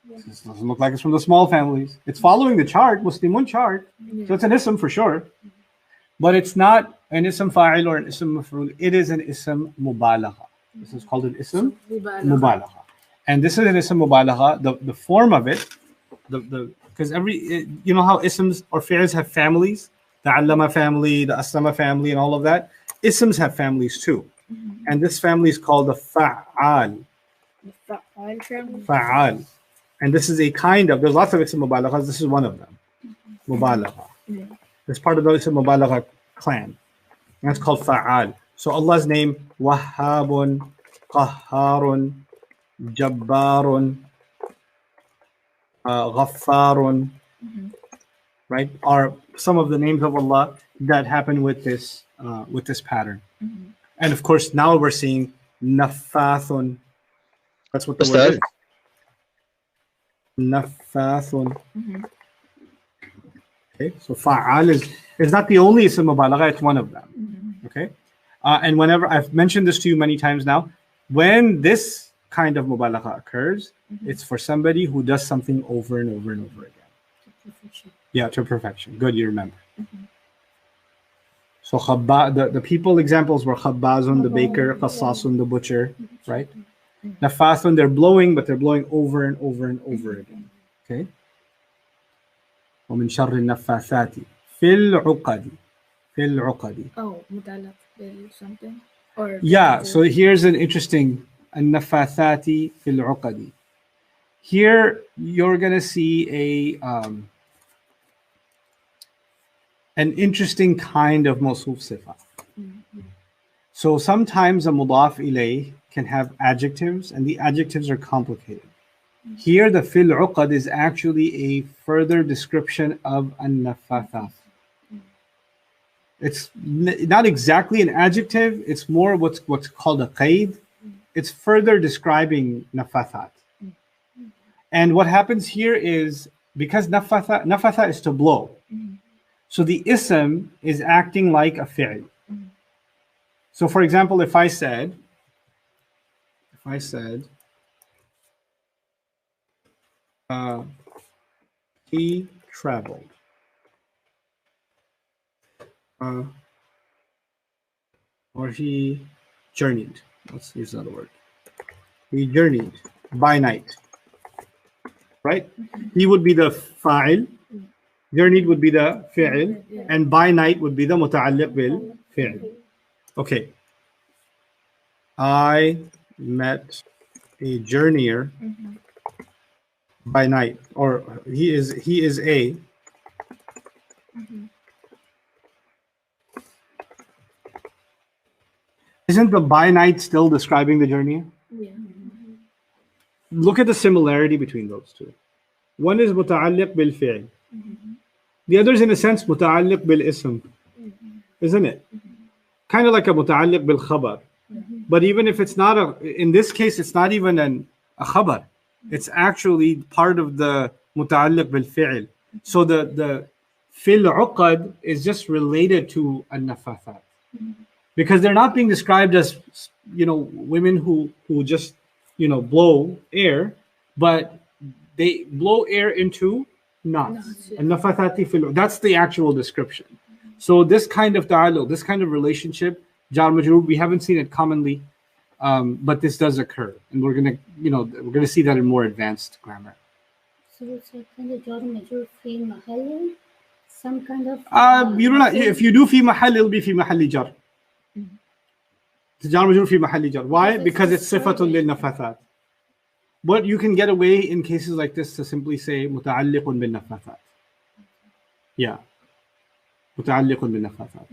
This doesn't look like it's from the small families. It's following the chart, Muslimun chart. So it's an ism for sure. But it's not an ism fa'il or an ism maf'ul. It is an ism mubalagha. This is called an ism mubalagha. And this is an ism mubalagha. The form of it, because you know how isms or fi'ils have families? The allama family, the aslama family, and all of that. Isms have families too. And this family is called the fa'al. Fa'al. And this is a kind of, there's lots of ism mubalaghas, this is one of them. Mubalagha. It's part of the ism mubalagha clan. And it's called fa'al. So Allah's name, Wahhabun, Qahharun, Jabbarun, Ghaffarun, right, are some of the names of Allah that happen with this pattern. And of course, now we're seeing Naffathun. That's what the word is. Naffathun. Okay, so fa'al is not the only ism mubalagha, it's one of them. Okay, and whenever I've mentioned this to you many times now, when this kind of mubalagha occurs, it's for somebody who does something over and over and over again. Yeah, to perfection. Good, you remember. So the people examples were khabbazun, the baker, qassasun, the butcher, right? Nafathun, they're blowing, but they're blowing over and over and over again. Okay. وَمِن شَرِّ النَّفَّاثَاتِ فِي الْعُقَدِ في العقد. Oh, متعلق بال something or Yeah, so here's an interesting النفاثات في العقد. Here you're gonna see an interesting kind of موصوف صفة. So sometimes a mudaf ilayh can have adjectives, and the adjectives are complicated. Here, the fil uqad is actually a further description of an-nafathat. It's not exactly an adjective, it's more what's called a qaid. It's further describing nafathat. And what happens here is, because nafatha is to blow, so the ism is acting like a fi'l. So for example, if I said, he traveled, or he journeyed. Let's use another word. He journeyed by night, right? He would be the fa'il, journeyed would be the fi'il, and by night would be the muta'alliq bil fi'il. Okay. I met a journeyer by night, or he is a Isn't the by night still describing the journey? Yeah. Look at the similarity between those two. One is muta'alliq bil fi'l. The other is in a sense muta'alliq bil ism. Isn't it? Kind of like a muta'alliq bil khabar. But even if it's not in this case, it's not even a khabar. It's actually part of the muta'alliq bil fi'l. So the fil uqad is just related to an-nafathat. Because they're not being described as, women who just, blow air, but they blow air into knots. An-nafathati fil, that's the actual description. So this kind of dialogue, this kind of relationship, jar majroor, we haven't seen it commonly, but this does occur, and we're gonna see that in more advanced grammar. So it's a kind of jar majroor fi mahall, some kind of. If you do fi mahal, it'll be fi mahalli jar. jar majroor fi mahalli jar. Why? Because it's sifatun lil nafathat. But you can get away in cases like this to simply say muta'alliqun bin nafathat. Yeah. Muta'alliqun bin nafathat.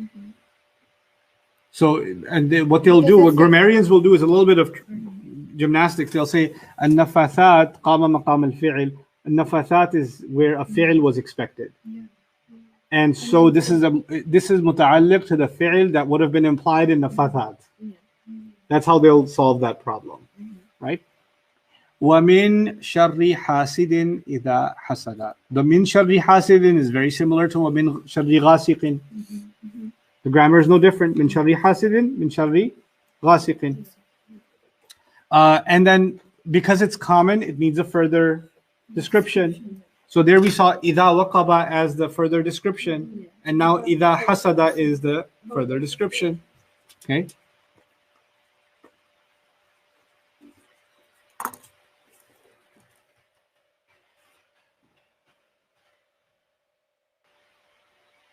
So, and what they'll do, what grammarians will do is a little bit of gymnastics. They'll say an-nafathat qama maqam al-fi'l. An-nafathat is where a fi'l was expected. And so this is muta'alliq to the fi'l that would have been implied in nafathat. That's how they'll solve that problem, right? وَمِن شَرِّ حَاسِدٍ إِذَا حَسَدَ. The min sharri hasidin is very similar to وَمِن شَرِّ غَاسِقٍ. The grammar is no different. Min sharri hasidin, min sharri ghasiqin. And then because it's common, it needs a further description. So there we saw idha waqaba as the further description, and now idha hasada is the further description. Okay.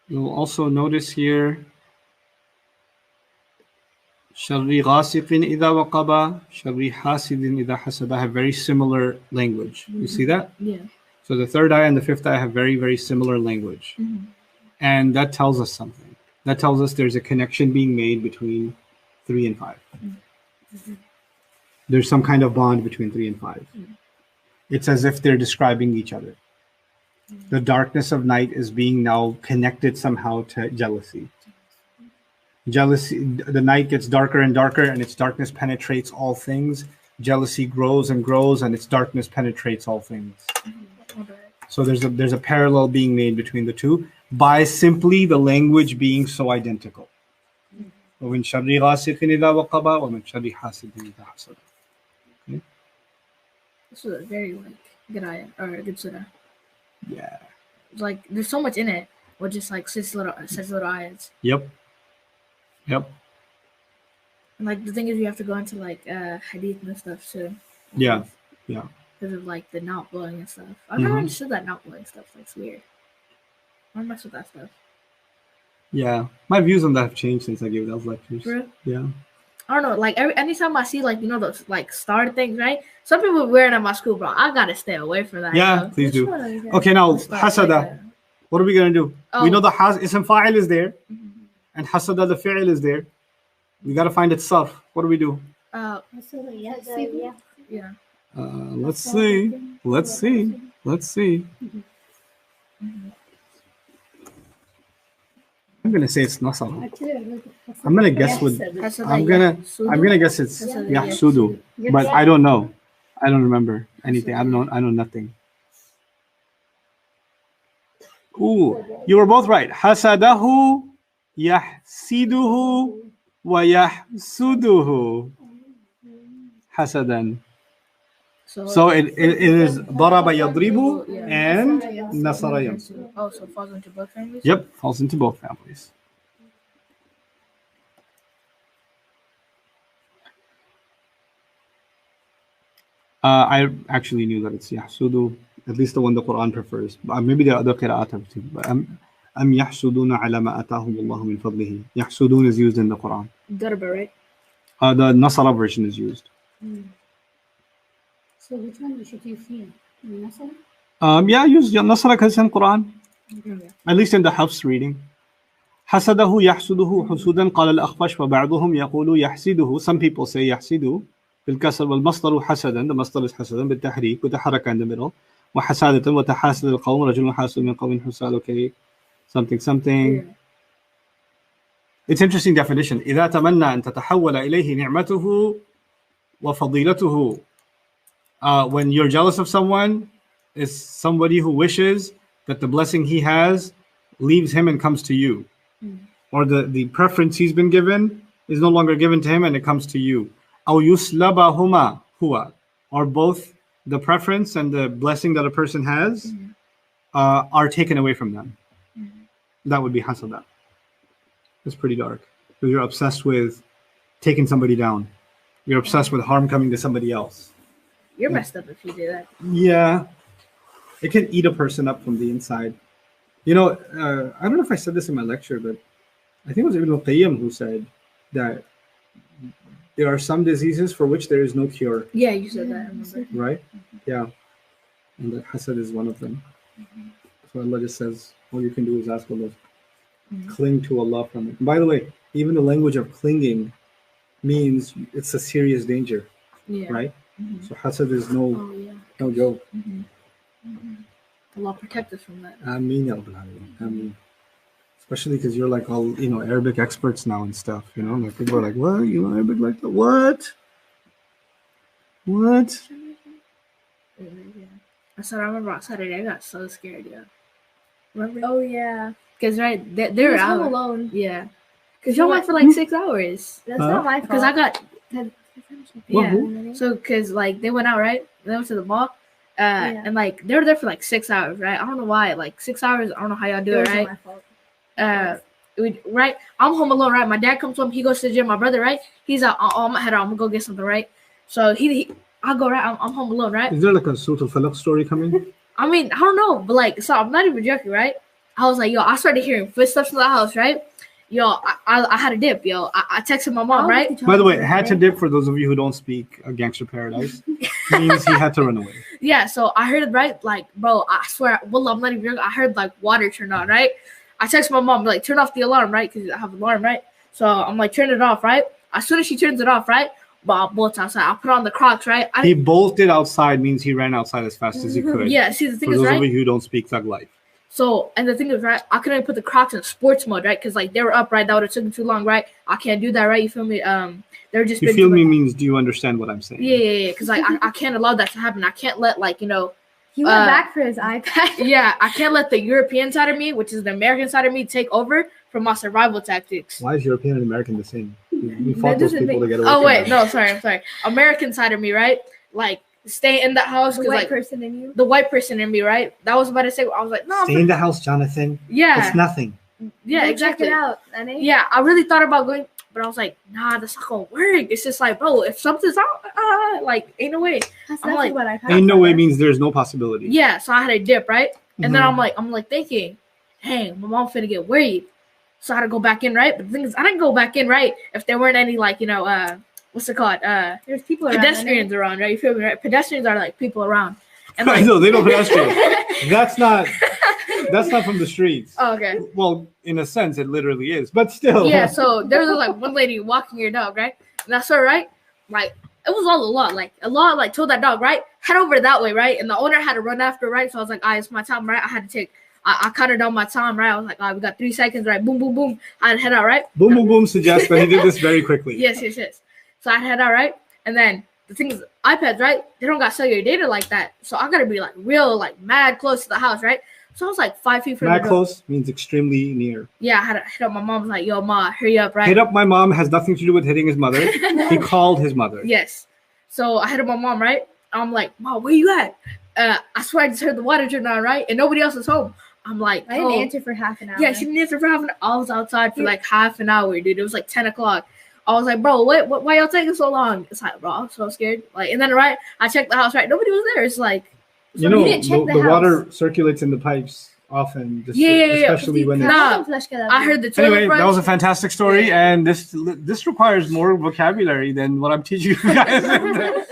You'll also notice here Sharri ghasiqin idha waqaba, Sharri hasidin idha hasada have very similar language. You see that? Yeah. So the third ayah and the fifth ayah have very, very similar language. And that tells us something. That tells us there's a connection being made between 3 and 5. There's some kind of bond between 3 and 5. It's as if they're describing each other. The darkness of night is being now connected somehow to jealousy. Jealousy, the night gets darker and darker, and its darkness penetrates all things. Jealousy grows and grows, and its darkness penetrates all things. So there's a parallel being made between the two by simply the language being so identical. وَمِن شَرِّ غَاسِقٍ إِذَا وَقَبَ وَمِن شَرِّ حَاسِدٍ إِذَا حَسَدَ. This is a very good ayah or a good surah. Yeah. Like there's so much in it, with just like six little ayahs. Yep. And like the thing is, you have to go into like hadith and stuff too. Yeah. Because of like the not blowing and stuff. I've never understood that not blowing stuff. Like, it's weird. I don't mess with that stuff. Yeah, my views on that have changed since I gave those lectures. Bro. Yeah. I don't know, like anytime I see like those like star things, right? Some people wear it at my school, bro. I gotta stay away from that. Yeah, yo. please Which do. one are you guys? Okay, now The stars like hasada. that. What are we gonna do? Oh. We know the ism fa'il is there, Mhm. and hasada the fi'il is there. We gotta find its sarf. What do we do? Yeah. Let's see. Let's see. Let's see. I'm gonna say it's nasara. I'm gonna guess with. I'm gonna guess it's yahsudu, but I don't know. I don't remember anything. I know nothing. Ooh, you were both right. Hasadahu, yahsiduhu, wa yahsuduhu. Hasadan. So it is daraba yadribu and nasara yansu. Oh, so it falls into both families? Yep, falls into both families. I actually knew that it's yahsudu, at least the one the Quran prefers. Maybe the other qira'at have too. But am yahsuduna ala ma atahum Allah min fadlihi. Yahsudun is used in the Quran. Darba, right? The Nasara version is used. So which one should you feel? Nasara? Yeah, use Nasara because it's in Quran. Yeah. At least in the Hafs reading. حسده يحسده حسودا قال الأخفش وبعضهم يقول يحسده. Some people say يحسده بالكسر والمصدر حسدا. The مصدر is حسدا بالتحريك وتحرك in the middle. وحسادة وتحاسد القوم رجل حاسد من قوم حساد. Okay, something. Yeah. It's interesting definition. إذا تمنى أن تتحول إليه نعمته وفضيلته. When you're jealous of someone, is somebody who wishes that the blessing he has leaves him and comes to you. Or the preference he's been given is no longer given to him and it comes to you. أو يسلبهما هو. Or both the preference and the blessing that a person has are taken away from them. That would be hasada. It's pretty dark. Because you're obsessed with taking somebody down. You're obsessed with harm coming to somebody else. You're messed up if you do that. Yeah. It can eat a person up from the inside. You know, I don't know if I said this in my lecture, but I think it was Ibn al-Qayyim who said that there are some diseases for which there is no cure, Yeah, you said that. I remember. right? Yeah. And that hasad is one of them. So Allah just says, all you can do is ask Allah. Cling to Allah from it. And by the way, even the language of clinging means it's a serious danger, Yeah. right? So hasad is no Oh, yeah. joke. Allah protect us from that. Ameen ya Rabbal Alameen. Ameen. Especially because you're like all, Arabic experts now and stuff, like people are like, what? You know Arabic like that? What? What? I said, I remember on Saturday, I got so scared, yeah. Remember? Oh yeah. Because, right, They they're were home out. alone. Yeah. Because y'all went for like 6 hours. That's Huh? not my fault. Because I got, What, yeah. who? So, because, like, they went out, right? They went to the mall. Yeah. And, like, they were there for like 6 hours, right? I don't know why. Like, 6 hours, I don't know how y'all do it, right? my fault. Right? I'm home alone, right? My dad comes home, he goes to the gym. My brother, right? He's out. Oh, I'm head out. I'm gonna go get something, right? So I go right. I'm home alone, right? Is there like a Surah Al-Falaq story coming? I mean, I don't know, but like, so I'm not even joking, right? I was like, yo, I started hearing footsteps in the house, right? Yo, I had a dip, yo. I texted my mom, right? By the way, had to dip, for those of you who don't speak Gangster Paradise, means he had to run away. Yeah, so I heard it, right? Like, bro, I swear, wallah, I'm not even joking. I heard like water turn on, right? I text my mom, like, turn off the alarm, right? Because I have an alarm, right? So I'm like, turn it off, right? As soon as she turns it off, right? But I bolt outside. I put on the Crocs, right? He bolted outside means he ran outside as fast as he could. Yeah, see, the thing For is, those right? of you who don't speak Thug Life. So, and the thing is, right, I couldn't put the Crocs in sports mode, right? Because, like, they were up, right? That would have taken too long, right? I can't do that, right? You feel me? They were just... You feel me means, do you understand what I'm saying? Yeah. Because, like, I can't allow that to happen. I can't let, like, He went back for his iPad. yeah, I can't let the European side of me, which is the American side of me, take over for my survival tactics. Why is European and American the same? We That fought those doesn't people to make- get away Oh, from wait. them. No, sorry. I'm sorry. American side of me, right? Like, stay in that house. The Because, white like, person in you. the white person in me, right? That was about to say, I was like, no. Stay in the house, Jonathan. Yeah. It's nothing. Yeah, Go exactly. Check it out, Nene. Yeah, I really thought about going, but I was like, nah, that's not gonna work. It's just like, bro, if something's out, like, ain't no way. That's I'm nothing like- but iPad. Ain't no way means there's no possibility. Yeah, so I had a dip, right? And then Mhm. I'm like thinking, hey, my mom finna get worried. So I had to go back in, right? But the thing is, I didn't go back in, right? If there weren't any like what's it called? There's people around. Pedestrians around, right? You feel me, right? Pedestrians are like people around. And I like, know they don't pedestrians. That's not from the streets. oh, okay. Well, in a sense, it literally is, but still. Yeah, so there was like one lady walking her dog, right? And that's her, right? Like it was all a lot. Like a lot like told that dog, right? Head over that way, right? And the owner had to run after, right? So I was like, it's my time, right? I had to take I counted down my time, right? I was like, we got 3 seconds, right? Boom, boom, boom. I had to head out, right? Boom, boom, boom suggests that he did this very quickly. Yes. So I had to head out, right? And then the thing is, iPads, right? They don't got cellular data like that. So I gotta be like real, like mad close to the house, right? So I was like 5 feet from the Mad door. close means extremely near. Yeah, I had to hit up my mom. I was like, yo, ma, hurry up, right? Hit up my mom has nothing to do with hitting his mother. He called his mother. Yes. So I hit up my mom, right? I'm like, Mom, where you at? I swear I just heard the water turn on, right? And nobody else is home. I'm like, I didn't answer for half an hour. Yeah, she didn't answer for half an hour. I was outside for like half an hour, dude. It was like 10 o'clock. I was like, bro, why y'all taking so long? It's like, bro, I'm so scared. Like, and then, right, I checked the house, right? Nobody was there. It's like, You know, didn't check the the house. water circulates in the pipes often. Especially when Nah, I heard the toilet Anyway, brush. that was a fantastic story, and this requires more vocabulary than what I'm teaching you guys.